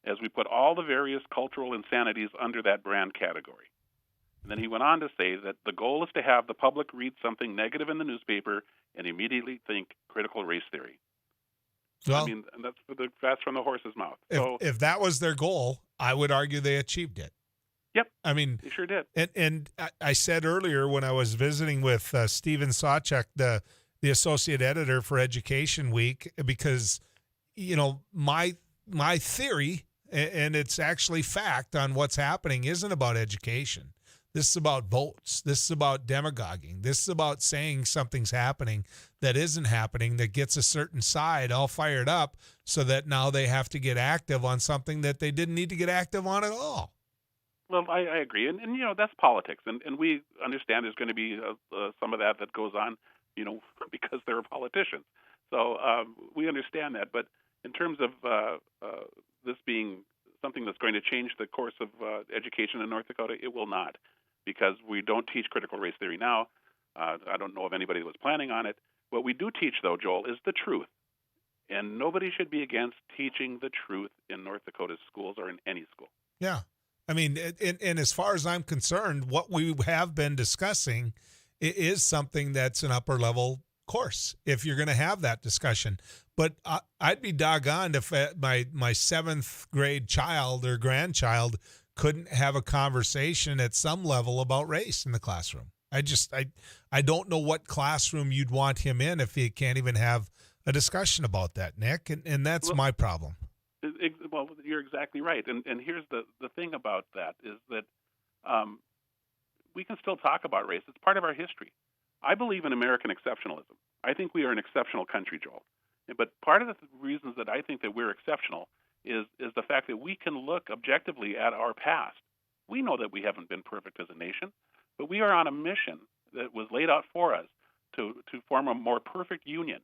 "as we put all the various cultural insanities under that brand category." And then he went on to say that the goal is to have the public read something negative in the newspaper and immediately think critical race theory.
Well,
and that's from the horse's mouth.
If that was their goal, I would argue they achieved it.
Yep.
They
sure did.
And I said earlier when I was visiting with Steven Sawchuk, the associate editor for Education Week, because my theory, and it's actually fact on what's happening, isn't about education. This is about votes. This is about demagoguing. This is about saying something's happening that isn't happening, that gets a certain side all fired up so that now they have to get active on something that they didn't need to get active on at all.
Well, I agree. And that's politics. And we understand there's going to be some of that goes on. because they're politicians. So we understand that. But in terms of this being something that's going to change the course of education in North Dakota, it will not, because we don't teach critical race theory now. I don't know of anybody that was planning on it. What we do teach, though, Joel, is the truth. And nobody should be against teaching the truth in North Dakota's schools or in any school.
Yeah. I mean, and as far as I'm concerned, what we have been discussing is something that's an upper level course if you're going to have that discussion. But I'd be doggone if my seventh grade child or grandchild couldn't have a conversation at some level about race in the classroom. I don't know what classroom you'd want him in if he can't even have a discussion about that, Nick, and that's my problem.
Well, you're exactly right. And here's the thing about that is that we can still talk about race. It's part of our history. I believe in American exceptionalism. I think we are an exceptional country, Joel. But part of the reasons that I think that we're exceptional is the fact that we can look objectively at our past. We know that we haven't been perfect as a nation, but we are on a mission that was laid out for us to form a more perfect union.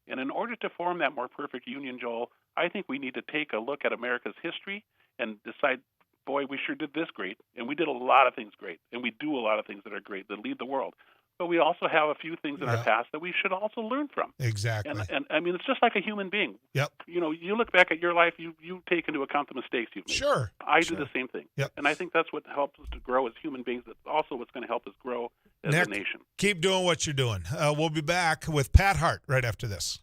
And in order to form that more perfect union, Joel, I think we need to take a look at America's history and decide, boy, we sure did this great, and we did a lot of things great, and we do a lot of things that are great, that lead the world. But we also have a few things in our past that we should also learn from.
Exactly.
And I mean, it's just like a human being.
Yep.
You look back at your life, you take into account the mistakes you've made.
Sure.
I do the same thing.
Yep.
And I think that's what helps us to grow as human beings. That's also what's going to help us grow as
Nick,
a nation.
Keep doing what you're doing. We'll be back with Pat Hart right after this.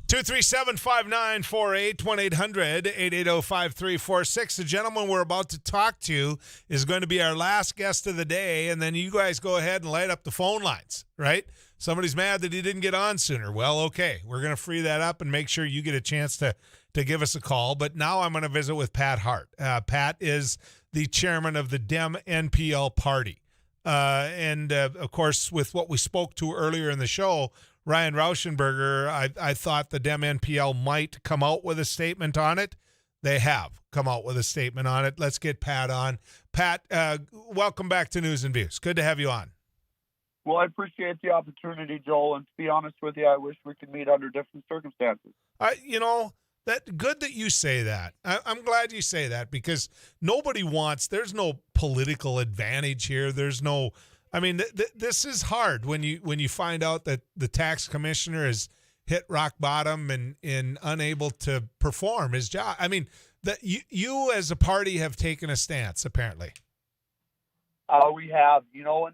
237-5948, 1-800-880-5346. The gentleman we're about to talk to is going to be our last guest of the day, and then you guys go ahead and light up the phone lines, right? Somebody's mad that he didn't get on sooner. Well, okay, we're going to free that up and make sure you get a chance to give us a call. But now I'm going to visit with Pat Hart. Pat is the chairman of the Dem NPL party. And of course, with what we spoke to earlier in the show, Ryan Rauschenberger, I thought the Dem NPL might come out with a statement on it. They have come out with a statement on it. Let's get Pat on. Pat, welcome back to News and Views. Good to have you on.
Well, I appreciate the opportunity, Joel, and to be honest with you, I wish we could meet under different circumstances.
Good that you say that. I'm glad you say that because nobody wants, there's no political advantage here. There's no, this is hard when you find out that the tax commissioner has hit rock bottom and unable to perform his job. You as a party have taken a stance, apparently.
We have, and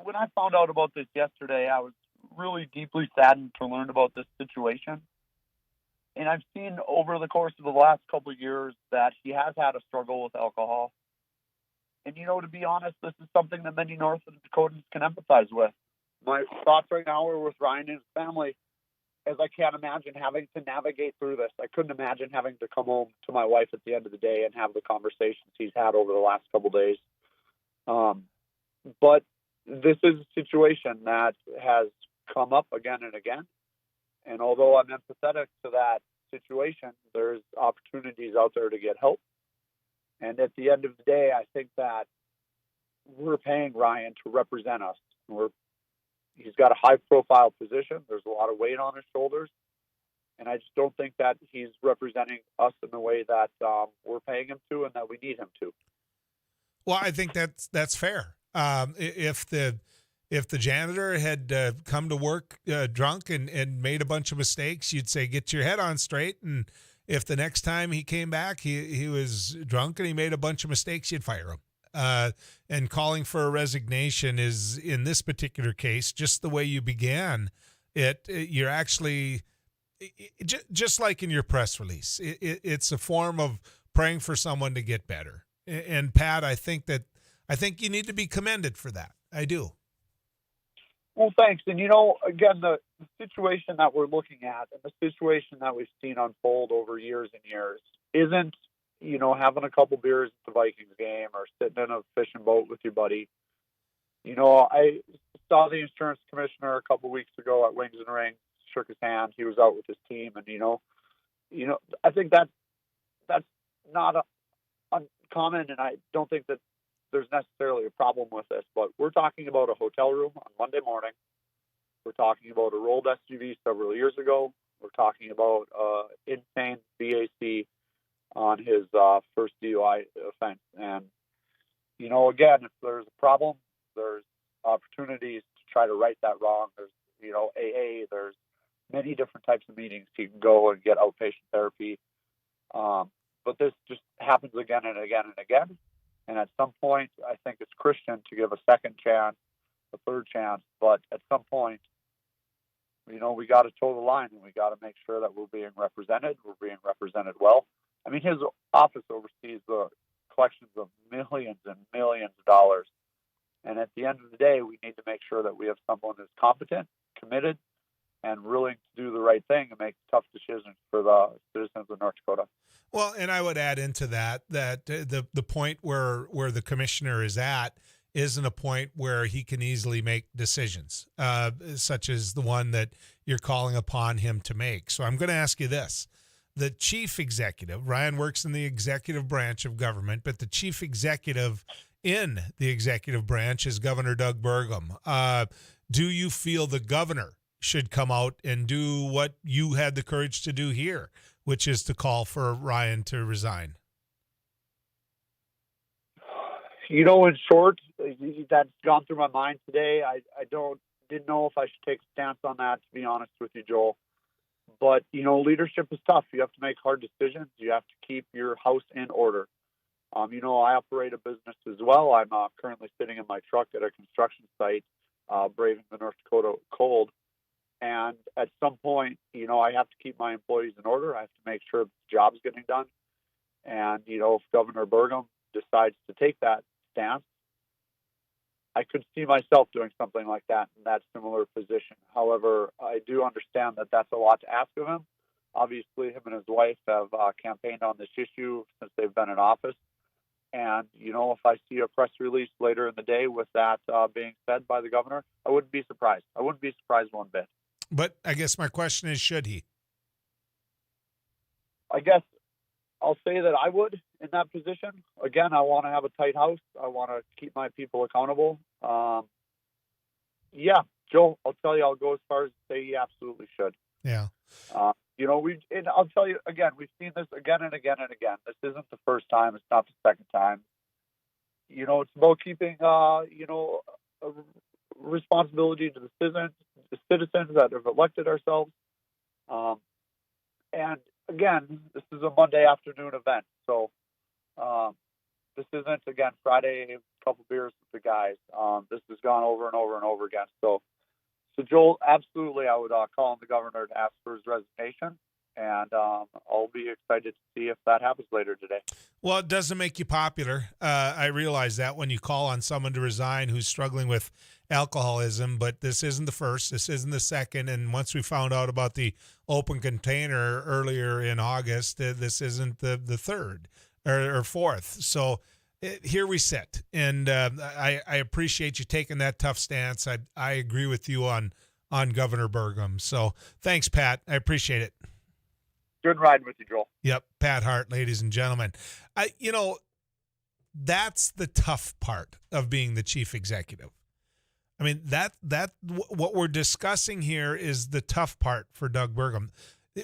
when I found out about this yesterday, I was really deeply saddened to learn about this situation. And I've seen over the course of the last couple of years that he has had a struggle with alcohol. And, to be honest, this is something that many North Dakotans can empathize with. My thoughts right now are with Ryan and his family, as I can't imagine having to navigate through this. I couldn't imagine having to come home to my wife at the end of the day and have the conversations he's had over the last couple of days. But this is a situation that has come up again and again. And although I'm empathetic to that situation, there's opportunities out there to get help. And at the end of the day, I think that we're paying Ryan to represent us. He's got a high-profile position. There's a lot of weight on his shoulders. And I just don't think that he's representing us in the way that we're paying him to and that we need him to.
Well, I think that's fair. If the janitor had come to work drunk and made a bunch of mistakes, you'd say, get your head on straight. And if the next time he came back, he was drunk and he made a bunch of mistakes, you'd fire him. And calling for a resignation is, in this particular case, just the way you began it. You're actually, just like in your press release, it's a form of praying for someone to get better. And Pat, I think you need to be commended for that. I do.
Well, thanks. And, again, the situation that we're looking at and the situation that we've seen unfold over years and years isn't, having a couple beers at the Vikings game or sitting in a fishing boat with your buddy. I saw the insurance commissioner a couple weeks ago at Wings and Rings, shook his hand. He was out with his team. And, I think that's not uncommon, and I don't think that there's necessarily a problem with this, but we're talking about a hotel room on Monday morning. We're talking about a rolled SUV several years ago. We're talking about insane BAC on his first DUI offense. And, again, if there's a problem, there's opportunities to try to right that wrong. There's, AA, there's many different types of meetings you can go and get outpatient therapy. But this just happens again and again and again. And at some point, I think it's Christian to give a second chance, a third chance. But at some point, we got to toe the line and we got to make sure that we're being represented. We're being represented well. His office oversees the collections of millions and millions of dollars. And at the end of the day, we need to make sure that we have someone who's competent, committed, and willing to do the right thing and make tough decisions for the citizens of North Dakota.
Well, and I would add into that the point where the commissioner is at isn't a point where he can easily make decisions, such as the one that you're calling upon him to make. So I'm going to ask you this. The chief executive, Ryan works in the executive branch of government, but the chief executive in the executive branch is Governor Doug Burgum. Do you feel the governor should come out and do what you had the courage to do here, which is to call for Ryan to resign?
In short, that's gone through my mind today. I didn't know if I should take a stance on that, to be honest with you, Joel. But, leadership is tough. You have to make hard decisions. You have to keep your house in order. I operate a business as well. I'm currently sitting in my truck at a construction site, braving the North Dakota cold. And at some point, I have to keep my employees in order. I have to make sure the job's getting done. And, if Governor Burgum decides to take that stance, I could see myself doing something like that in that similar position. However, I do understand that that's a lot to ask of him. Obviously, him and his wife have campaigned on this issue since they've been in office. And, if I see a press release later in the day with that being said by the governor, I wouldn't be surprised. I wouldn't be surprised one bit.
But I guess my question is, should he?
I guess I'll say that I would in that position. Again, I want to have a tight house. I want to keep my people accountable. Yeah, Joe, I'll tell you, I'll go as far as to say he absolutely should.
Yeah.
And I'll tell you again, we've seen this again and again and again. This isn't the first time. It's not the second time. It's about keeping, a responsibility to the citizens that have elected ourselves. And again, this is a Monday afternoon event. So, this isn't, again, Friday, a couple beers with the guys. This has gone over and over and over again. So Joel, absolutely, I would call on the governor to ask for his resignation, and I'll be excited to see if that happens later today.
Well, it doesn't make you popular. I realize that when you call on someone to resign who's struggling with alcoholism, but this isn't the first, this isn't the second, and once we found out about the open container earlier in August, this isn't the third or fourth. So here we sit, and I appreciate you taking that tough stance. I agree with you on Governor Burgum. So thanks, Pat. I appreciate it.
Good riding with you, Joel.
Yep, Pat Hart, ladies and gentlemen. That's the tough part of being the chief executive. I mean, what we're discussing here is the tough part for Doug Burgum.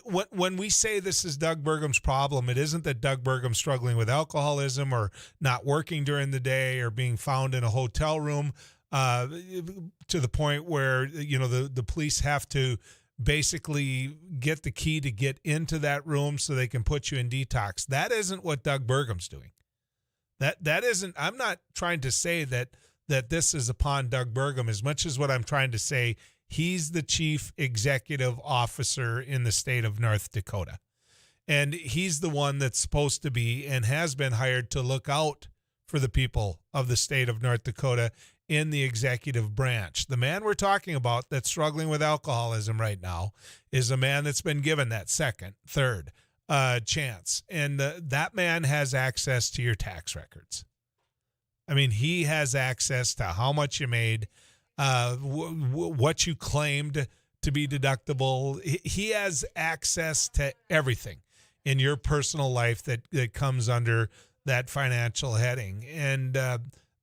When we say this is Doug Burgum's problem, it isn't that Doug Burgum's struggling with alcoholism or not working during the day or being found in a hotel room to the point where, the police have to basically get the key to get into that room so they can put you in detox. That isn't what Doug Burgum's doing. That isn't, I'm not trying to say that this is upon Doug Burgum as much as what I'm trying to say. He's the chief executive officer in the state of North Dakota. And he's the one that's supposed to be and has been hired to look out for the people of the state of North Dakota in the executive branch. The man we're talking about that's struggling with alcoholism right now is a man that's been given that second, third chance. And that man has access to your tax records. I mean, he has access to how much you made, what you claimed to be deductible. He has access to everything in your personal life that comes under that financial heading. And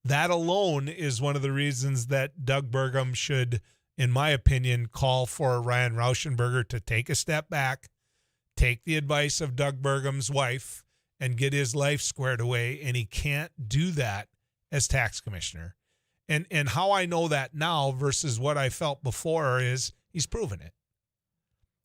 that alone is one of the reasons that Doug Burgum should, in my opinion, call for Ryan Rauschenberger to take a step back, take the advice of Doug Burgum's wife, and get his life squared away. And he can't do that as tax commissioner. And how I know that now versus what I felt before is he's proven it.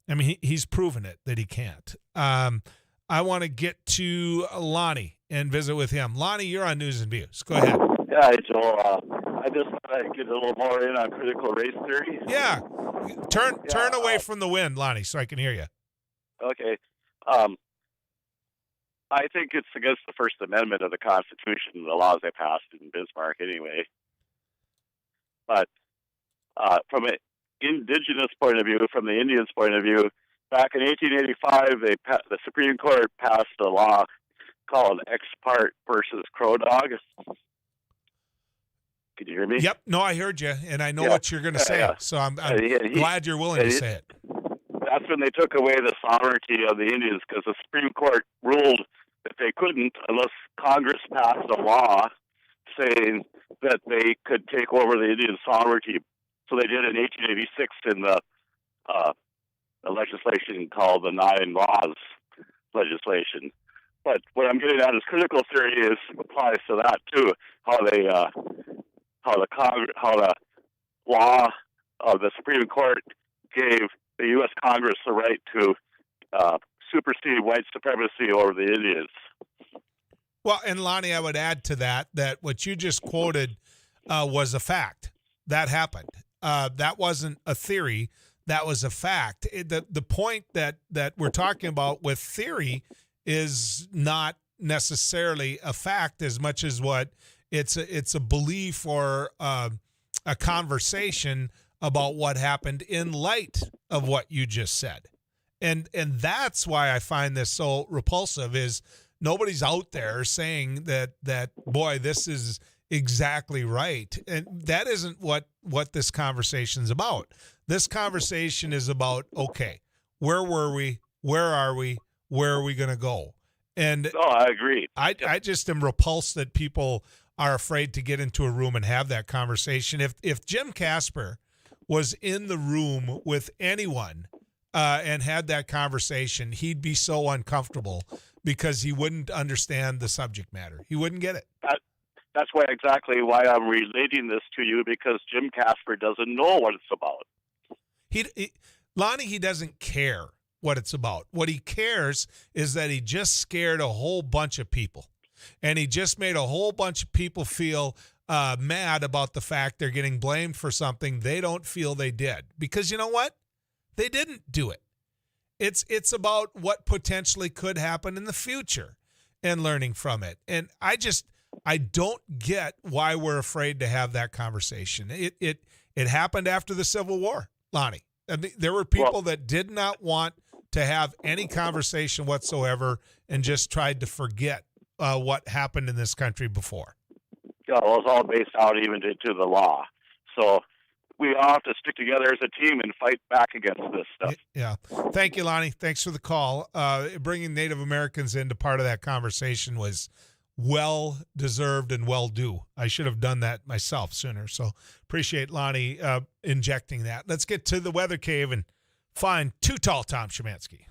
I mean, he's proven it that he can't. I want to get to Lonnie and visit with him. Lonnie, you're on News and Views. Go ahead.
Yeah, Joel. I just thought I'd get a little more in on critical race theory.
Yeah. Turn away from the wind, Lonnie, so I can hear you.
Okay. I think it's against the First Amendment of the Constitution, the laws they passed in Bismarck anyway. But from an indigenous point of view, from the Indians' point of view, back in 1885, the Supreme Court passed a law called Ex Parte versus Crow Dog. Can you hear me?
Yep. No, I heard you, and I know what you're going to say. Yeah. So I'm glad you're willing to say it.
That's when they took away the sovereignty of the Indians, because the Supreme Court ruled that they couldn't unless Congress passed a law saying that they could take over the Indian sovereignty. So they did in 1886 in the legislation called the Nine Laws legislation. But what I'm getting at is critical theory applies to that too. How the law of the Supreme Court gave the U.S. Congress the right to supersede white supremacy over the Indians.
Well, and Lonnie, I would add to that what you just quoted was a fact. That happened. That wasn't a theory. that was a fact. The point that we're talking about with theory is not necessarily a fact as much as what it's a belief or a conversation about what happened in light of what you just said. And that's why I find this so repulsive is nobody's out there saying that boy, this is exactly right. And that isn't what this conversation's about. This conversation is about, okay, where were we? Where are we? Where are we going to go? And
I agree.
I just am repulsed that people are afraid to get into a room and have that conversation. If Jim Casper was in the room with anyone and had that conversation, he'd be so uncomfortable because he wouldn't understand the subject matter. He wouldn't get it.
That's exactly why I'm relating this to you, because Jim Casper doesn't know what it's about.
Lonnie, he doesn't care what it's about. What he cares is that he just scared a whole bunch of people. And he just made a whole bunch of people feel mad about the fact they're getting blamed for something they don't feel they did. Because you know what? They didn't do it. It's about what potentially could happen in the future and learning from it. And I don't get why we're afraid to have that conversation. It happened after the Civil War, Lonnie. I mean, there were people that did not want to have any conversation whatsoever and just tried to forget what happened in this country before.
Yeah, well, it's all based out even to the law. So we all have to stick together as a team and fight back against this stuff.
Yeah. Thank you, Lonnie. Thanks for the call. Bringing Native Americans into part of that conversation was well-deserved and well-due. I should have done that myself sooner. So appreciate Lonnie injecting that. Let's get to the weather cave and find Too Tall Tom Szymanski.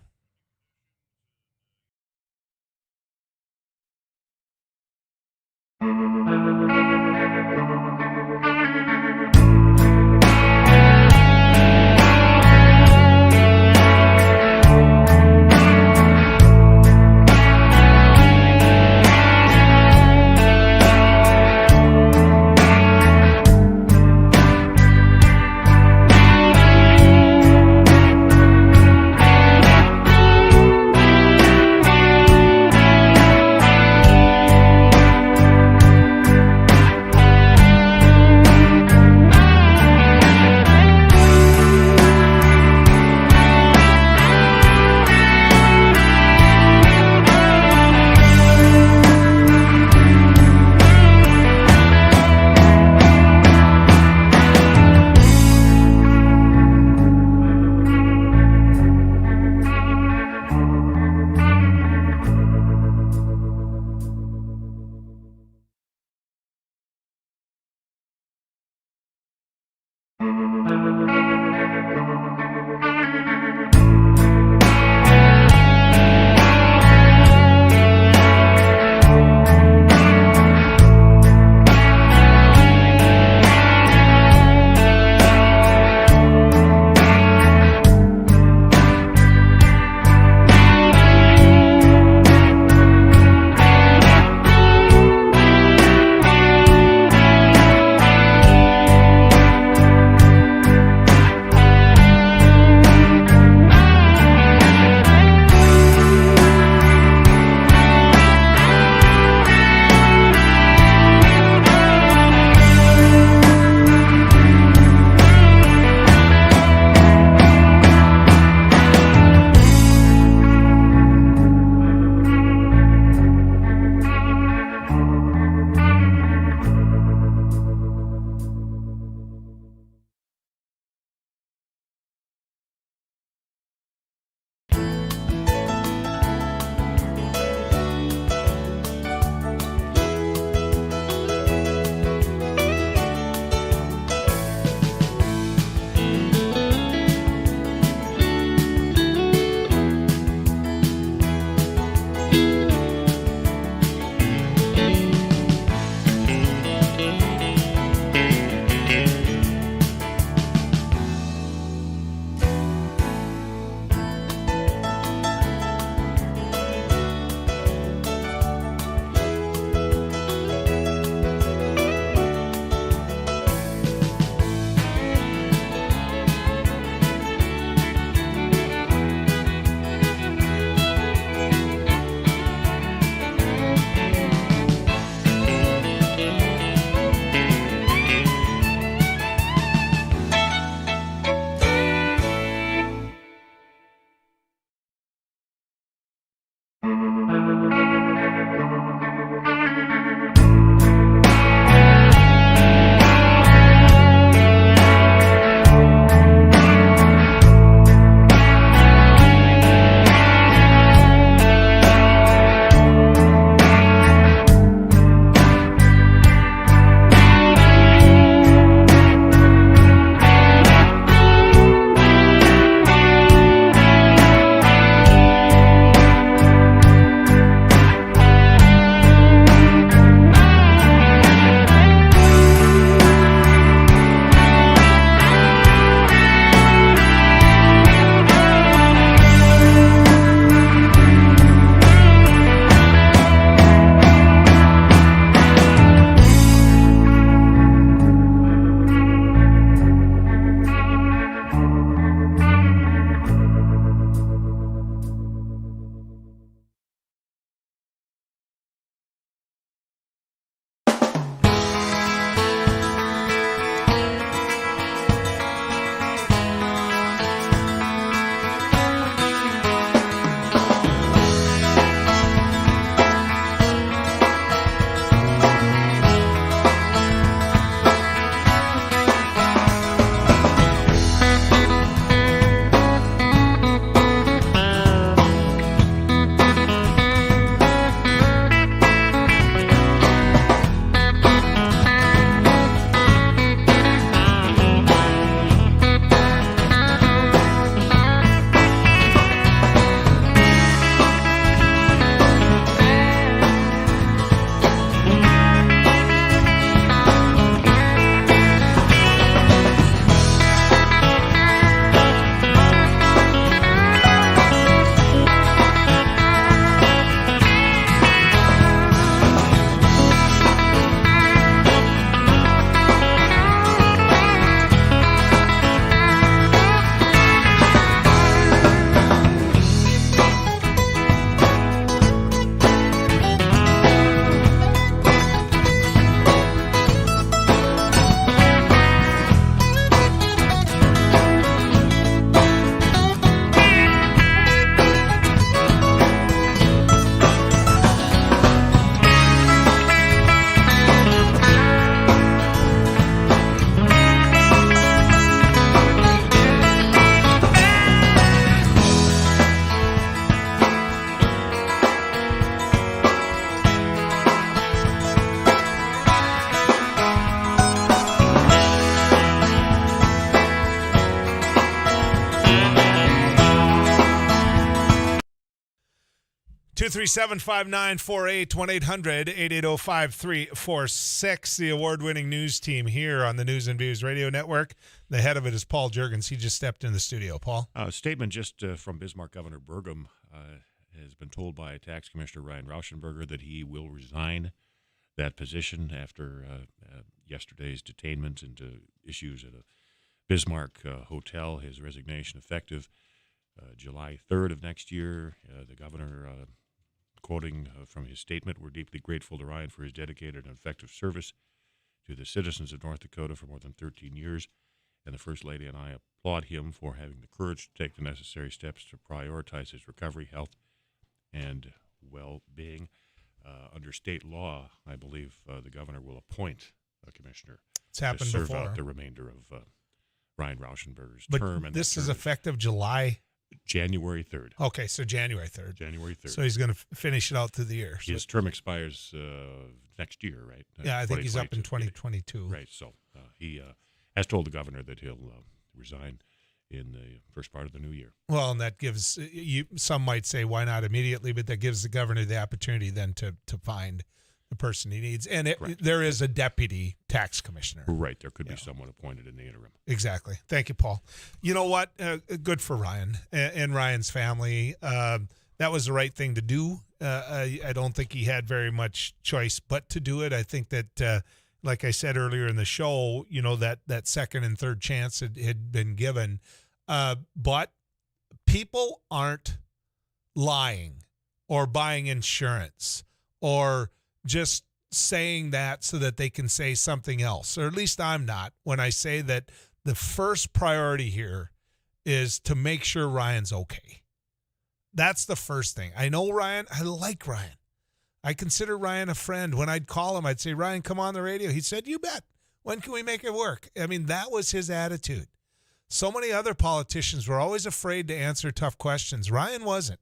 237-5948, 1-800-880-5346. The award-winning news team here on the News and Views Radio Network. The head of it is Paul Juergens. He just stepped in the studio. Paul?
A statement just from Bismarck Governor Burgum has been told by Tax Commissioner Ryan Rauschenberger that he will resign that position after yesterday's detainment into issues at a Bismarck hotel. His resignation effective July 3rd of next year. The governor, quoting from his statement, "We're deeply grateful to Ryan for his dedicated and effective service to the citizens of North Dakota for more than 13 years. And the First Lady and I applaud him for having the courage to take the necessary steps to prioritize his recovery, health, and well-being." Under state law, I believe the governor will appoint a commissioner
It's happened
to serve
before.
out the remainder of Ryan Rauschenberger's
But
term. And
this
that
is
term
effective January
3rd.
Okay, so January 3rd.
January 3rd.
So he's going to finish it out through the year. So
His term expires next year, right?
yeah, I think he's up in 2022.
Right. So he has told the governor that he'll resign in the first part of the new year.
Well, and that gives some might say, why not immediately? But that gives the governor the opportunity then to find the person he needs. And there is a deputy tax commissioner.
Right. There could be someone appointed in the interim.
Exactly. Thank you, Paul. You know what? Good for Ryan and Ryan's family. That was the right thing to do. I don't think he had very much choice but to do it. I think that, like I said earlier in the show, that second and third chance had been given. But people aren't lying or buying insurance or just saying that so that they can say something else, or at least I'm not, when I say that the first priority here is to make sure Ryan's okay. That's the first thing. I know Ryan. I like Ryan. I consider Ryan a friend. When I'd call him, I'd say, "Ryan, come on the radio." He said, "You bet. When can we make it work?" I mean, that was his attitude. So many other politicians were always afraid to answer tough questions. Ryan wasn't.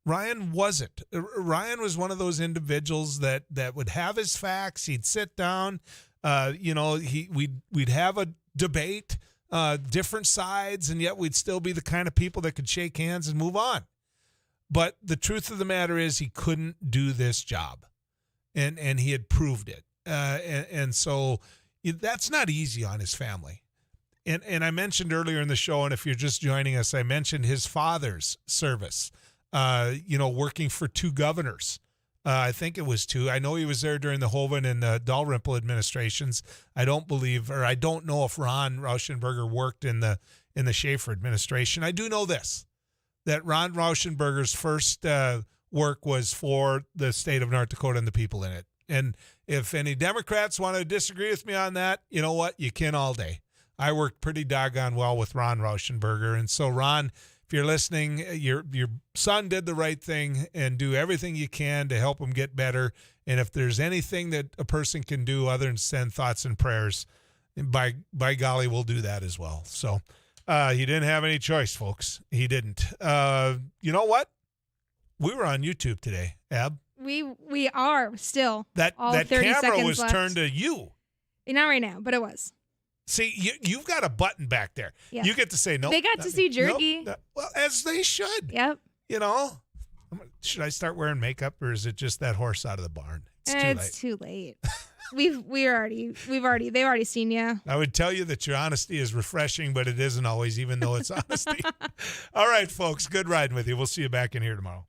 Ryan wasn't. Ryan was one of those individuals that would have his facts. He'd sit down. We'd have a debate, different sides, and yet we'd still be the kind of people that could shake hands and move on. But the truth of the matter is he couldn't do this job, and he had proved it. And so that's not easy on his family. And I mentioned earlier in the show, and if you're just joining us, I mentioned his father's service, working for two governors. I think it was two. I know he was there during the Hoeven and Dalrymple administrations. I don't know if Ron Rauschenberger worked in the Schaefer administration. I do know this, that Ron Rauschenberger's first work was for the state of North Dakota and the people in it. And if any Democrats want to disagree with me on that, you know what? You can all day. I worked pretty doggone well with Ron Rauschenberger. And so, Ron, if you're listening, your son did the right thing, and do everything you can to help him get better. And if there's anything that a person can do other than send thoughts and prayers, by golly, we'll do that as well. So he didn't have any choice, folks. He didn't. You know what? We were on YouTube today, Ab.
We are still.
That camera was
left.
turned to you.
Not right now, but it was.
See, you've got a button back there.
Yeah.
You get to say no.
They got to see Jerky.
Nope, well, as they should.
Yep.
Should I start wearing makeup, or is it just that horse out of the barn?
It's too late. They've already seen you.
I would tell you that your honesty is refreshing, but it isn't always, even though it's honesty. All right, folks. Good riding with you. We'll see you back in here tomorrow.